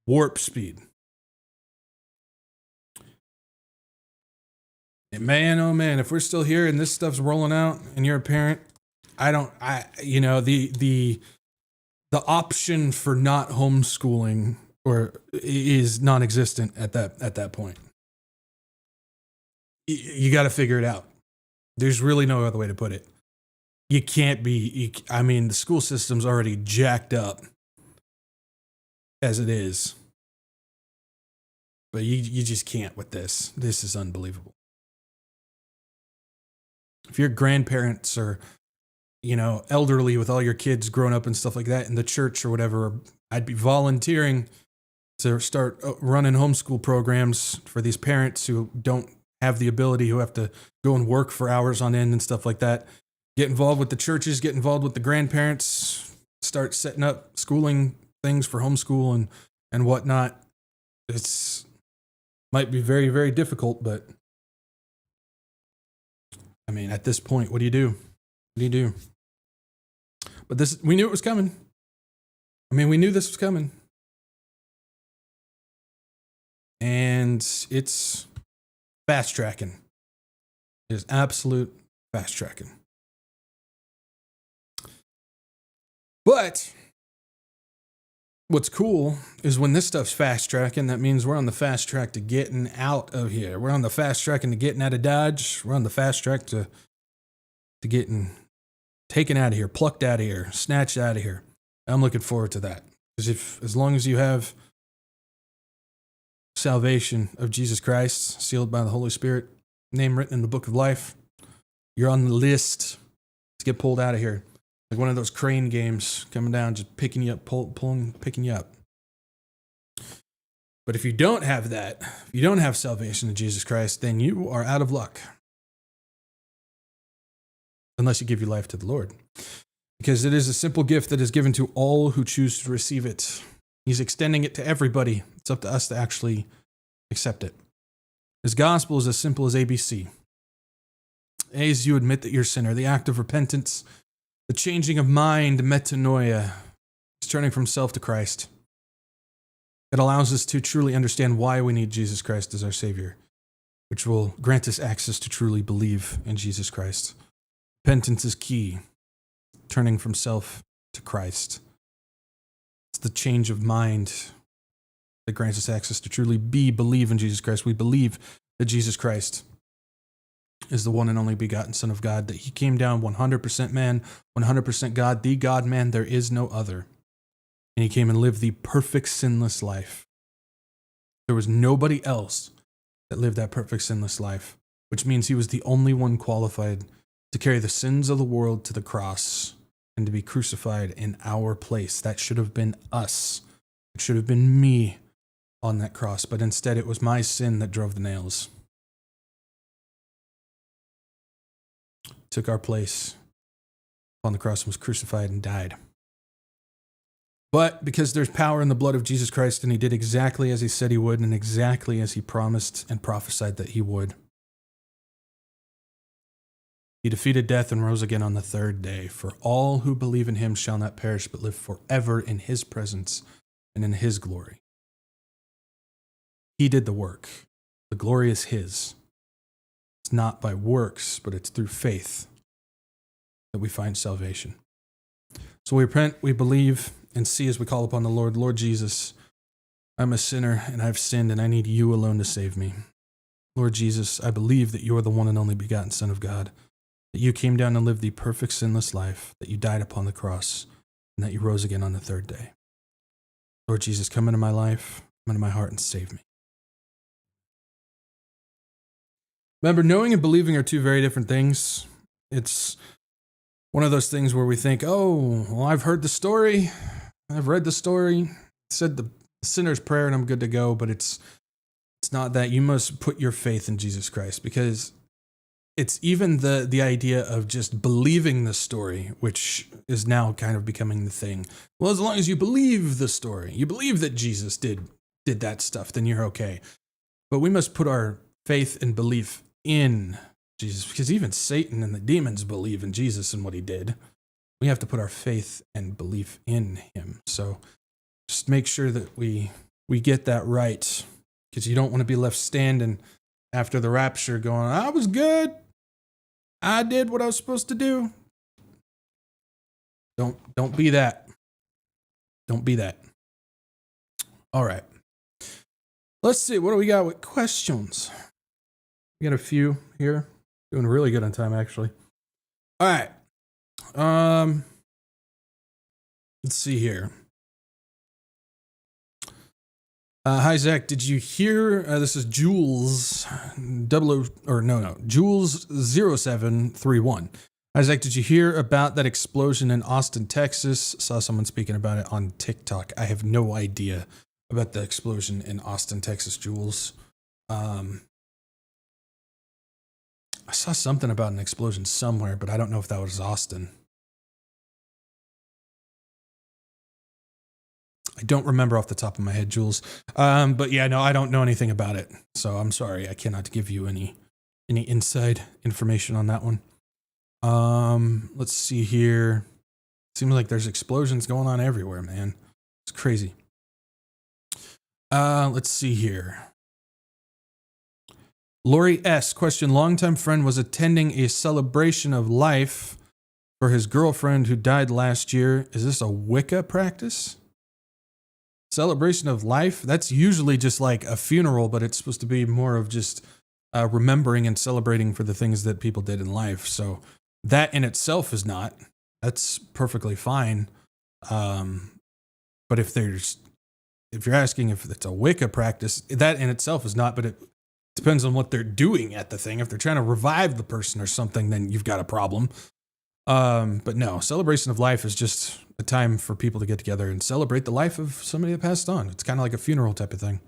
warp speed. And man, oh man, if we're still here and this stuff's rolling out and you're a parent, the option for not homeschooling is non-existent at that point. You got to figure it out. There's really no other way to put it. You can't be, the school system's already jacked up as it is. But you just can't with this. This is unbelievable. If your grandparents are, elderly with all your kids grown up and stuff like that in the church or whatever, I'd be volunteering to start running homeschool programs for these parents who don't have the ability, who have to go and work for hours on end and stuff like that. Get involved with the churches, get involved with the grandparents, start setting up schooling things for homeschool and whatnot. It's might be very, very difficult, but at this point, what do you do? What do you do? But we knew it was coming. We knew this was coming. And it's fast tracking. It is absolute fast tracking. But what's cool is when this stuff's fast tracking, that means we're on the fast track to getting out of here. We're on the fast track to getting out of Dodge. We're on the fast track to getting taken out of here, plucked out of here, snatched out of here. I'm looking forward to that. Because as long as you have salvation of Jesus Christ, sealed by the Holy Spirit, name written in the book of life, you're on the list to get pulled out of here. Like one of those crane games coming down, just picking you up, picking you up. But if you don't have that, if you don't have salvation in Jesus Christ, then you are out of luck. Unless you give your life to the Lord. Because it is a simple gift that is given to all who choose to receive it. He's extending it to everybody. It's up to us to actually accept it. His gospel is as simple as ABC. A is you admit that you're a sinner. The act of repentance, the changing of mind, metanoia, is turning from self to Christ. It allows us to truly understand why we need Jesus Christ as our Savior, which will grant us access to truly believe in Jesus Christ. Repentance is key, turning from self to Christ. It's the change of mind that grants us access to truly believe in Jesus Christ. We believe that Jesus Christ is the one and only begotten Son of God, that he came down 100% man, 100% God, the God-man. There is no other. and he came and lived the perfect sinless life. There was nobody else that lived that perfect sinless life, which means he was the only one qualified to carry the sins of the world to the cross and to be crucified in our place. That should have been us. It should have been me on that cross, but instead it was my sin that drove the nails. Took our place on the cross and was crucified and died. But because there's power in the blood of Jesus Christ, and he did exactly as he said he would and exactly as he promised and prophesied that he would, he defeated death and rose again on the third day. For all who believe in him shall not perish, but live forever in his presence and in his glory. He did the work. The glory is his. It's not by works, but it's through faith that we find salvation. So we repent, we believe, and see as we call upon the Lord. Lord Jesus, I'm a sinner and I've sinned and I need you alone to save me. Lord Jesus, I believe that you are the one and only begotten Son of God, that you came down and lived the perfect sinless life, that you died upon the cross, and that you rose again on the third day. Lord Jesus, come into my life, come into my heart, and save me. Remember, knowing and believing are two very different things. It's one of those things where we think, oh, well, I've heard the story, I've read the story, said the sinner's prayer, and I'm good to go, but it's not that. You must put your faith in Jesus Christ, because it's even the idea of just believing the story, which is now kind of becoming the thing. Well, as long as you believe the story, you believe that Jesus did that stuff, then you're okay. But we must put our faith and belief in Jesus, because even Satan and the demons believe in Jesus and what he did. We have to put our faith and belief in him. So just make sure that we get that right, because you don't want to be left standing after the rapture going, I was good, I did what I was supposed to do. Don't be that. Don't be that. All right. Let's see. What do we got with questions? We got a few here. Doing really good on time, actually. All right. Let's see here. Hi, Zach. Did you hear? This is Jules Jules 0731. Hi, Zach. Did you hear about that explosion in Austin, Texas? Saw someone speaking about it on TikTok. I have no idea about the explosion in Austin, Texas, Jules. I saw something about an explosion somewhere, but I don't know if that was Austin. I don't remember off the top of my head, Jules. But yeah, no, I don't know anything about it. So I'm sorry. I cannot give you any inside information on that one. Let's see here. Seems like there's explosions going on everywhere, man. It's crazy. Let's see here. Lori S. Question. Longtime friend was attending a celebration of life for his girlfriend who died last year. Is this a Wicca practice? Celebration of life? That's usually just like a funeral, but it's supposed to be more of just remembering and celebrating for the things that people did in life. So that in itself is not. That's perfectly fine. But if you're asking if it's a Wicca practice, that in itself is not, but it depends on what they're doing at the thing. If they're trying to revive the person or something, then you've got a problem. But no, celebration of life is just a time for people to get together and celebrate the life of somebody that passed on. It's kind of like a funeral type of thing.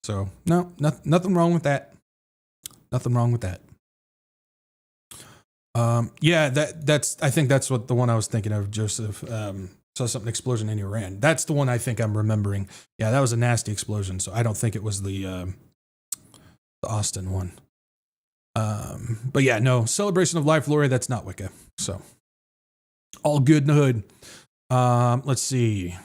So no, nothing wrong with that. Nothing wrong with that. Yeah, I think that's what the one I was thinking of, Joseph. Saw something explosion in Iran. That's the one I think I'm remembering. Yeah, that was a nasty explosion. So I don't think it was the Austin one. But yeah, no, celebration of life, Lori, that's not Wicca. So all good in the hood. Let's see.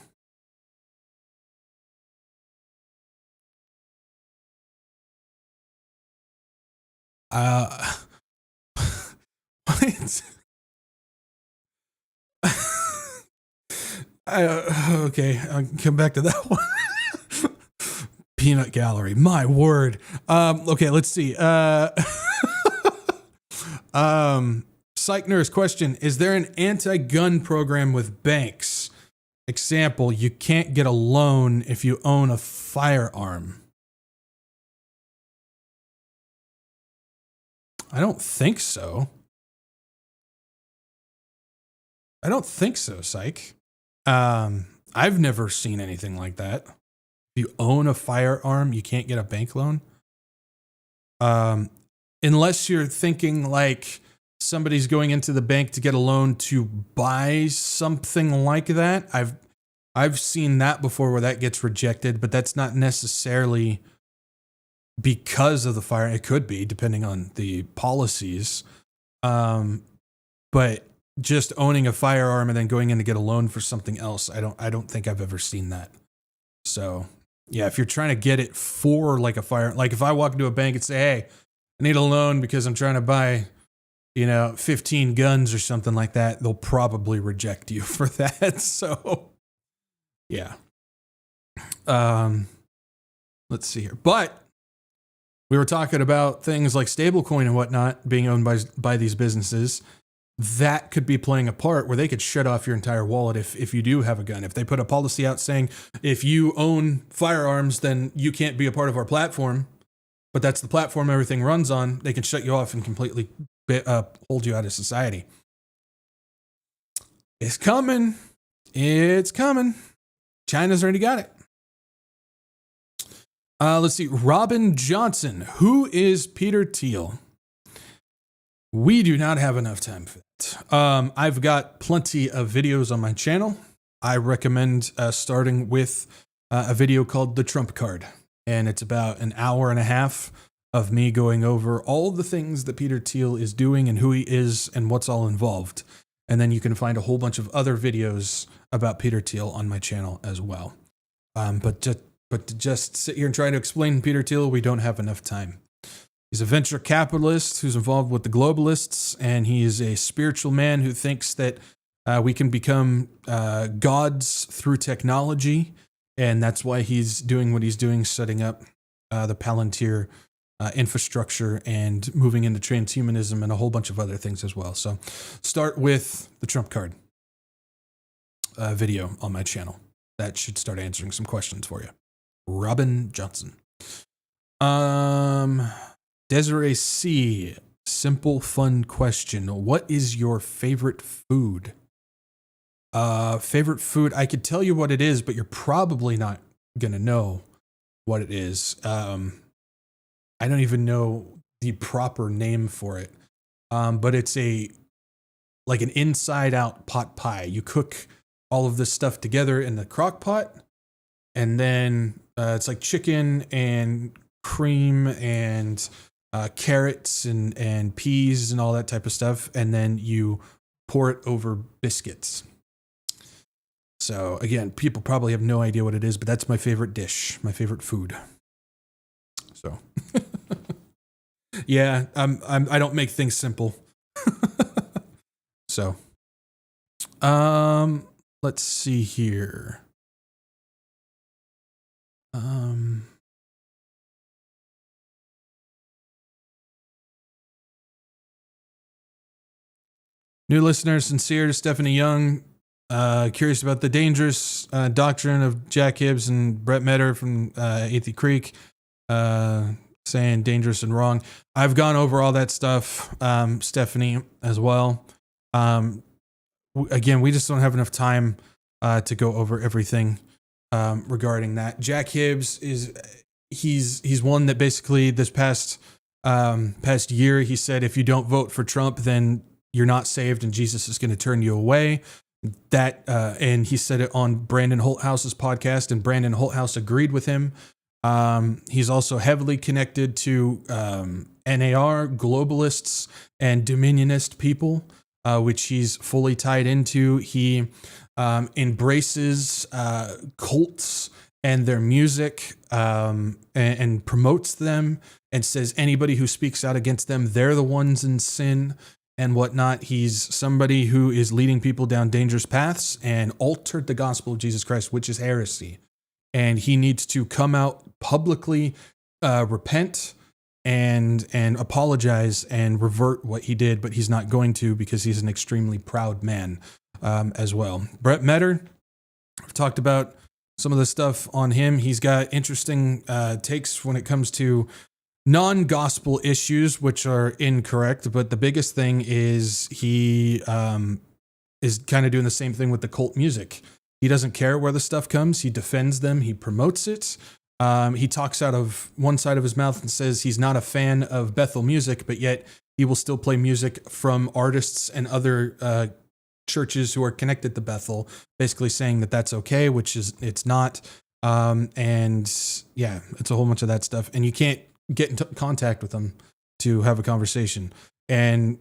Okay, I'll come back to that one. Peanut Gallery, my word. Okay, let's see. Psych Nurse question. Is there an anti-gun program with banks? example, you can't get a loan if you own a firearm. I don't think so. I don't think so, Psych. I've never seen anything like that. If you own a firearm, you can't get a bank loan. Unless you're thinking like somebody's going into the bank to get a loan to buy something like that. I've seen that before where that gets rejected, but that's not necessarily because of the fire. It could be depending on the policies. But just owning a firearm and then going in to get a loan for something else, I don't think I've ever seen that. So yeah, if you're trying to get it for like a fire, like if I walk into a bank and say, hey, I need a loan because I'm trying to buy, 15 guns or something like that, they'll probably reject you for that. So yeah. Let's see here. But we were talking about things like stablecoin and whatnot being owned by these businesses. That could be playing a part where they could shut off your entire wallet if you do have a gun. If they put a policy out saying, if you own firearms, then you can't be a part of our platform, but that's the platform everything runs on, they can shut you off and completely hold you out of society. It's coming. It's coming. China's already got it. Let's see. Robin Johnson. Who is Peter Thiel? We do not have enough time for that. I've got plenty of videos on my channel. I recommend starting with a video called The Trump Card. And it's about an hour and a half of me going over all the things that Peter Thiel is doing and who he is and what's all involved. And then you can find a whole bunch of other videos about Peter Thiel on my channel as well. But to just sit here and try to explain Peter Thiel, we don't have enough time. He's a venture capitalist who's involved with the globalists, and he is a spiritual man who thinks that we can become gods through technology, and that's why he's doing what he's doing, setting up the Palantir infrastructure and moving into transhumanism and a whole bunch of other things as well. So start with the Trump Card video on my channel. That should start answering some questions for you. Robin Johnson. Desiree C. Simple, fun question. What is your favorite food? Favorite food? I could tell you what it is, but you're probably not going to know what it is. I don't even know the proper name for it. But it's like an inside out pot pie. You cook all of this stuff together in the crock pot, and then it's like chicken and cream and carrots and peas and all that type of stuff, and then you pour it over biscuits. So again, people probably have no idea what it is, but that's my favorite dish, my favorite food. So yeah, I don't make things simple. So let's see here. New listener, sincere to Stephanie Young. Curious about the dangerous doctrine of Jack Hibbs and Brett Metter from Athey Creek, saying dangerous and wrong. I've gone over all that stuff, Stephanie, as well. Again, we just don't have enough time to go over everything regarding that. Jack Hibbs he's one that basically this past year, he said, if you don't vote for Trump, then you're not saved and Jesus is going to turn you away. That and he said it on Brandon Holthouse's podcast, and Brandon Holthouse agreed with him. He's also heavily connected to NAR, globalists, and dominionist people, which he's fully tied into. He embraces cults and their music and promotes them and says anybody who speaks out against them, they're the ones in sin and whatnot. He's somebody who is leading people down dangerous paths and altered the gospel of Jesus Christ, which is heresy. And he needs to come out publicly, repent and apologize and revert what he did, but he's not going to because he's an extremely proud man as well. Brett Metter, I've talked about some of the stuff on him. He's got interesting takes when it comes to non-gospel issues, which are incorrect. But the biggest thing is he is kind of doing the same thing with the cult music. He doesn't care where the stuff comes. He defends them. He promotes it. He talks out of one side of his mouth and says he's not a fan of Bethel music, but yet he will still play music from artists and other churches who are connected to Bethel, basically saying that that's okay, which is it's not. And yeah, it's a whole bunch of that stuff. And you can't get in contact with him to have a conversation. And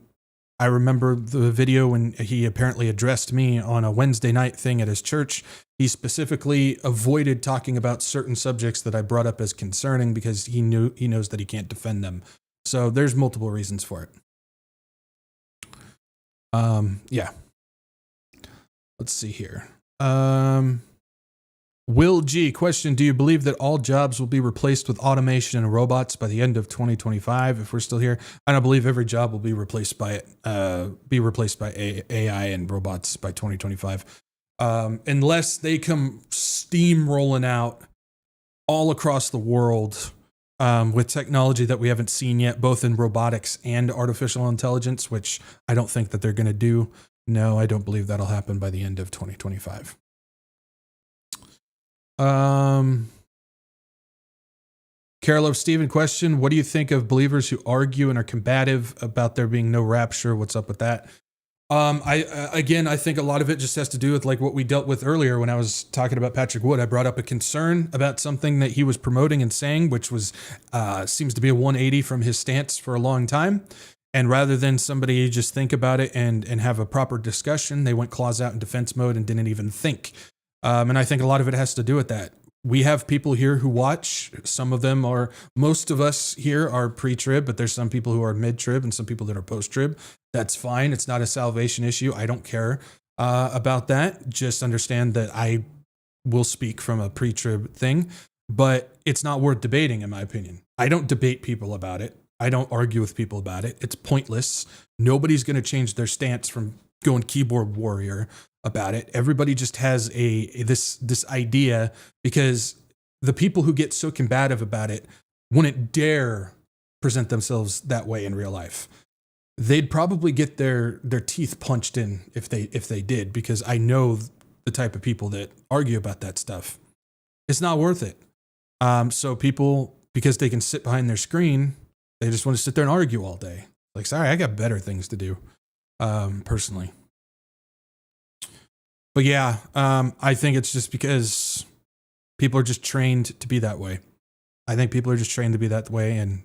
I remember the video when he apparently addressed me on a Wednesday night thing at his church. He specifically avoided talking about certain subjects that I brought up as concerning because he knows that he can't defend them. So there's multiple reasons for it. Yeah. Let's see here. Will G, question, do you believe that all jobs will be replaced with automation and robots by the end of 2025 if we're still here? I don't believe every job will be replaced by AI and robots by 2025. Unless they come steamrolling out all across the world with technology that we haven't seen yet, both in robotics and artificial intelligence, which I don't think that they're going to do. No, I don't believe that'll happen by the end of 2025. Carol of Steven, question, what do you think of believers who argue and are combative about there being no rapture? What's up with that? I think a lot of it just has to do with like what we dealt with earlier when I was talking about Patrick Wood. I brought up a concern about something that he was promoting and saying, which was seems to be a 180 from his stance for a long time. And rather than somebody just think about it and have a proper discussion, they went claws out in defense mode and didn't even think. And I think a lot of it has to do with that. We have people here who watch. Some of them are, most of us here are pre-trib, but there's some people who are mid-trib and some people that are post-trib. That's fine. It's not a salvation issue. I don't care about that. Just understand that I will speak from a pre-trib thing, but it's not worth debating, in my opinion. I don't debate people about it. I don't argue with people about it. It's pointless. Nobody's going to change their stance from going keyboard warrior about it. Everybody just has this idea, because the people who get so combative about it wouldn't dare present themselves that way in real life. They'd probably get their teeth punched in if they did, because I know the type of people that argue about that stuff. It's not worth it. So people, because they can sit behind their screen, they just want to sit there and argue all day. Like, sorry, I got better things to do, personally. But yeah, I think it's just because people are just trained to be that way. I think people are just trained to be that way, and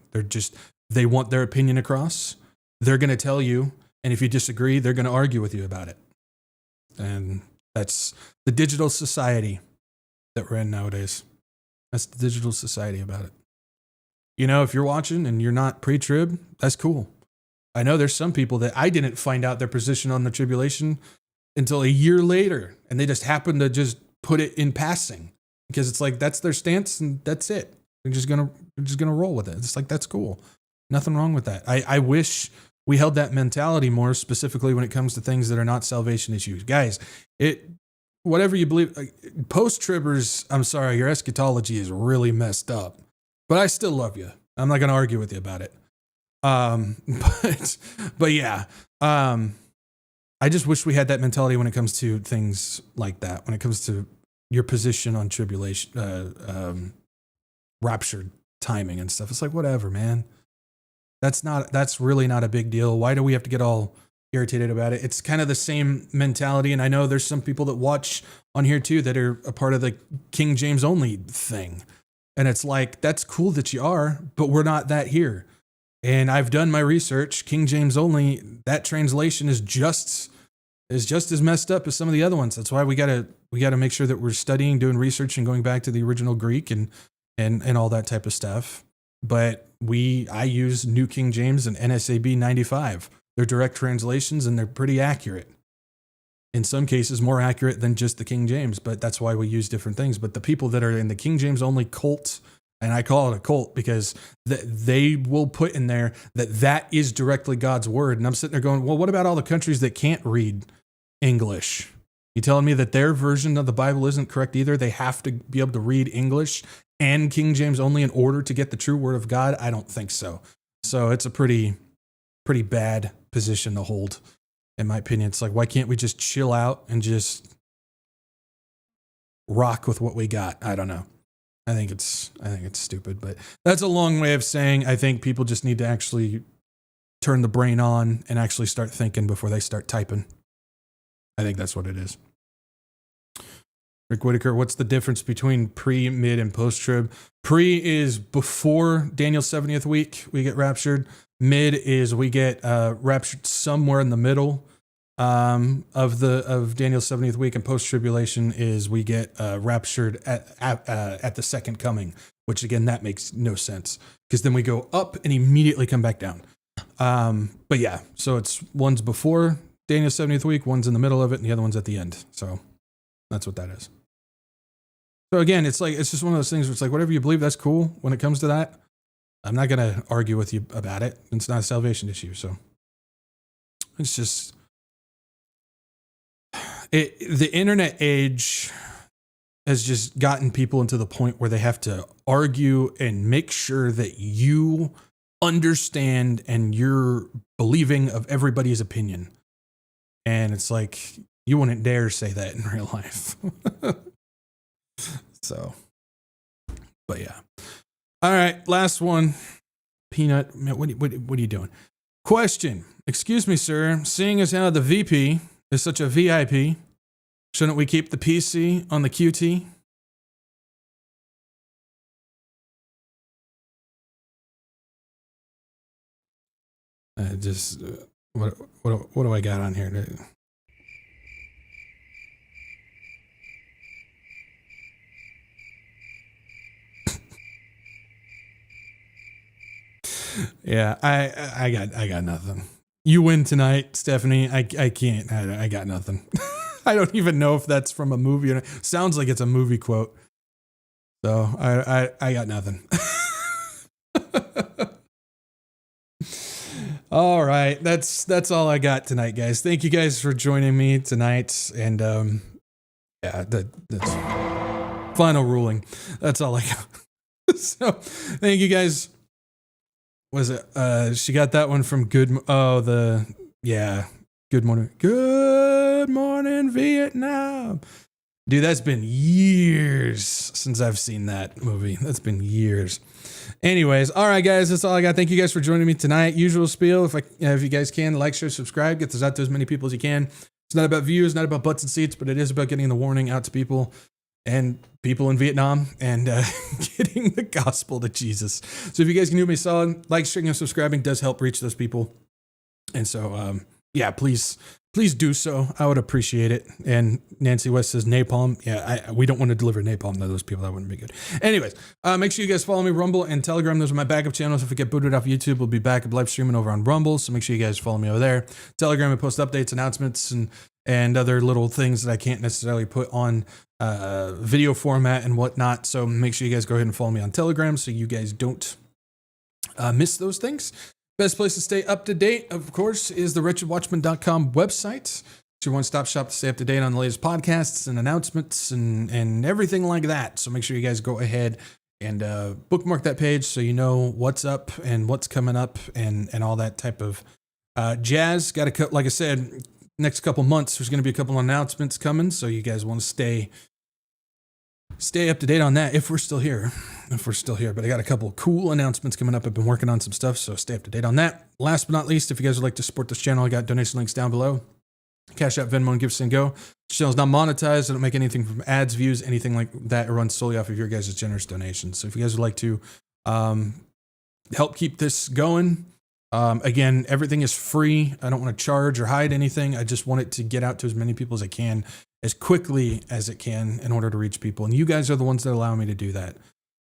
they want their opinion across. They're going to tell you, and if you disagree, they're going to argue with you about it. And that's the digital society that we're in nowadays. That's the digital society about it. You know, if you're watching and you're not pre-trib, that's cool. I know there's some people that I didn't find out their position on the tribulation until a year later, and they just happened to just put it in passing because it's like that's their stance and that's it. They're just gonna roll with it. It's like, that's cool. Nothing wrong with that. I wish we held that mentality more, specifically when it comes to things that are not salvation issues. Guys, whatever you believe, post-tribbers, I'm sorry, your eschatology is really messed up. But I still love you. I'm not going to argue with you about it. But yeah, I just wish we had that mentality when it comes to things like that. When it comes to your position on tribulation, rapture timing and stuff. It's like, whatever, man. That's really not a big deal. Why do we have to get all irritated about it? It's kind of the same mentality. And I know there's some people that watch on here too that are a part of the King James only thing. And it's like, that's cool that you are, but we're not that here. And I've done my research. King James only, that translation is just as messed up as some of the other ones. That's why we gotta make sure that we're studying, doing research, and going back to the original Greek and all that type of stuff. But I use New King James and NSAB 95. They're direct translations and they're pretty accurate. In some cases, more accurate than just the King James, but that's why we use different things. But the people that are in the King James only cult, and I call it a cult because they will put in there that is directly God's word. And I'm sitting there going, well, what about all the countries that can't read English? You telling me that their version of the Bible isn't correct either? They have to be able to read English and King James only in order to get the true word of God? I don't think so. So it's a pretty bad position to hold, in my opinion. It's like, why can't we just chill out and just rock with what we got? I don't know. I think it's stupid, but that's a long way of saying I think people just need to actually turn the brain on and actually start thinking before they start typing. I think that's what it is. Rick Whitaker, what's the difference between pre, mid, and post-trib? Pre is before Daniel's 70th week, we get raptured. Mid is we get raptured somewhere in the middle of Daniel's 70th week, and post-tribulation is we get raptured at the second coming, which again, that makes no sense because then we go up and immediately come back down. But yeah, so it's one's before Daniel's 70th week, one's in the middle of it, and the other one's at the end. So that's what that is. So again, it's just one of those things where it's like, whatever you believe, that's cool. When it comes to that, I'm not going to argue with you about it. It's not a salvation issue. So it's just, the internet age has just gotten people into the point where they have to argue and make sure that you understand and you're believing of everybody's opinion. And it's like, you wouldn't dare say that in real life. So, but yeah. All right, last one. Peanut, what are you doing? Question. Excuse me, sir. Seeing as how the VP is such a VIP, shouldn't we keep the PC on the QT? What do I got on here? Yeah, I got nothing. You win tonight, Stephanie. I can't. I got nothing. I don't even know if that's from a movie. Or sounds like it's a movie quote. So I got nothing. All right, that's all I got tonight, guys. Thank you guys for joining me tonight, and yeah, that's final ruling. That's all I got. So thank you guys. Was it? She got that one from Good Morning. Good Morning Vietnam. Dude, that's been years since I've seen that movie. That's been years. Anyways, all right, guys, that's all I got. Thank you guys for joining me tonight. Usual spiel. If you guys can, like, share, subscribe, get this out to as many people as you can. It's not about views, not about butts and seats, but it is about getting the warning out to people and people in Vietnam and getting the gospel to Jesus. So if you guys can do me a solid, like, sharing, and subscribing does help reach those people. And so, yeah, please do so. I would appreciate it. And Nancy West says napalm. Yeah, we don't want to deliver napalm to those people. That wouldn't be good. Anyways, make sure you guys follow me, Rumble and Telegram. Those are my backup channels. If we get booted off YouTube, we'll be back live streaming over on Rumble. So make sure you guys follow me over there. Telegram, I post updates, announcements, and other little things that I can't necessarily put on video format and whatnot. So make sure you guys go ahead and follow me on Telegram so you guys don't miss those things. Best place to stay up to date, of course, is the WretchedWatchmen.com website. It's your one-stop shop to stay up to date on the latest podcasts and announcements and everything like that. So make sure you guys go ahead and bookmark that page so you know what's up and what's coming up and all that type of jazz. Got to cut, like I said, next couple months, there's going to be a couple announcements coming. So you guys want to stay up to date on that if we're still here. But I got a couple of cool announcements coming up. I've been working on some stuff, so stay up to date on that. Last but not least, if you guys would like to support this channel, I got donation links down below. CashApp, Venmo, and GiveSendGo. This channel's not monetized. I don't make anything from ads, views, anything like that. It runs solely off of your guys' generous donations. So if you guys would like to help keep this going, again, everything is free. I don't want to charge or hide anything. I just want it to get out to as many people as I can, as quickly as it can in order to reach people. And you guys are the ones that allow me to do that.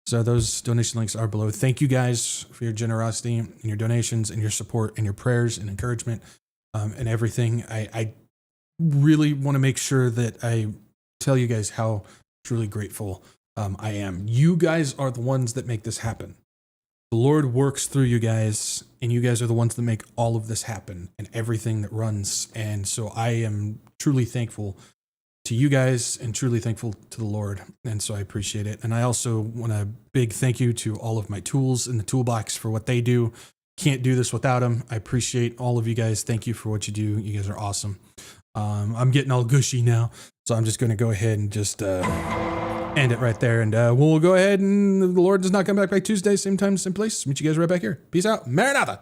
So those donation links are below. Thank you guys for your generosity and your donations and your support and your prayers and encouragement and everything. I really want to make sure that I tell you guys how truly grateful I am. You guys are the ones that make this happen. The Lord works through you guys, and you guys are the ones that make all of this happen and everything that runs. And so I am truly thankful to you guys and truly thankful to the Lord. And so I appreciate it. And I also want a big thank you to all of my tools in the toolbox for what they do. Can't do this without them. I appreciate all of you guys. Thank you for what you do. You guys are awesome. I'm getting all gushy now, so I'm just going to go ahead and just end it right there. And we'll go ahead, and the Lord does not come back by Tuesday, same time, same place. Meet you guys right back here. Peace out. Maranatha.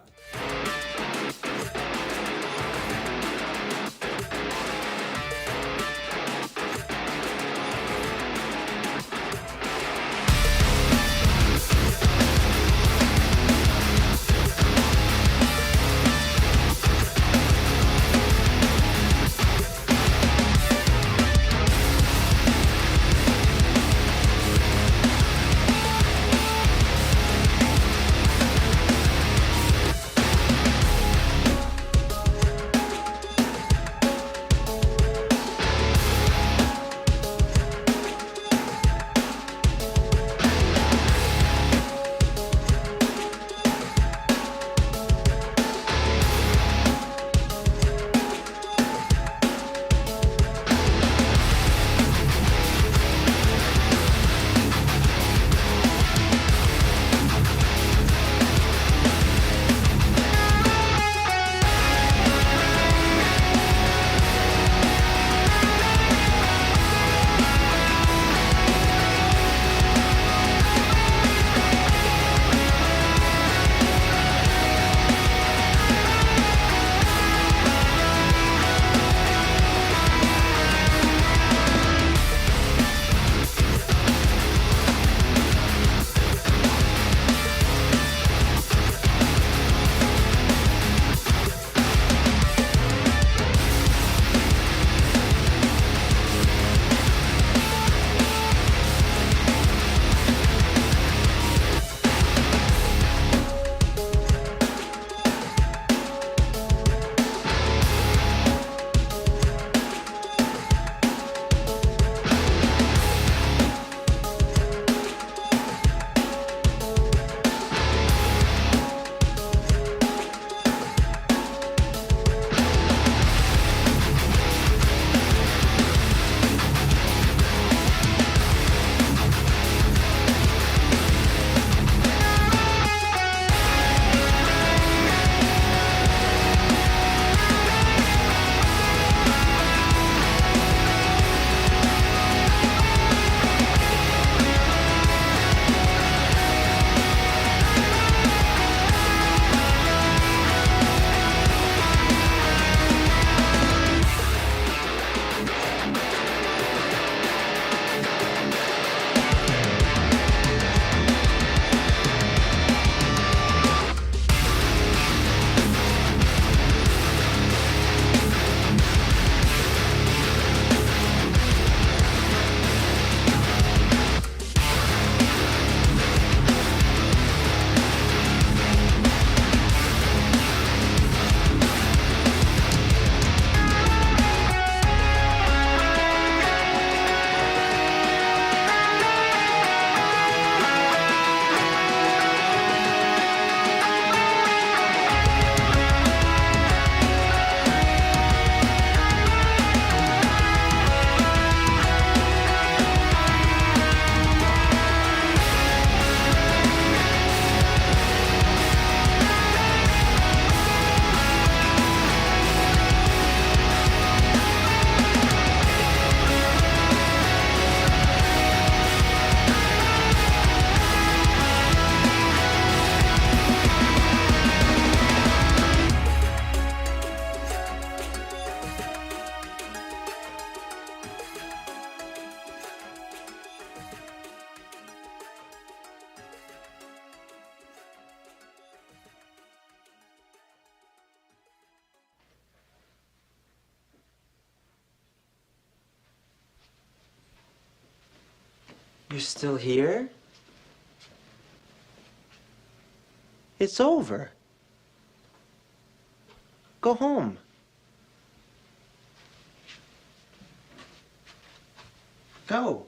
You're still here? It's over. Go home. Go.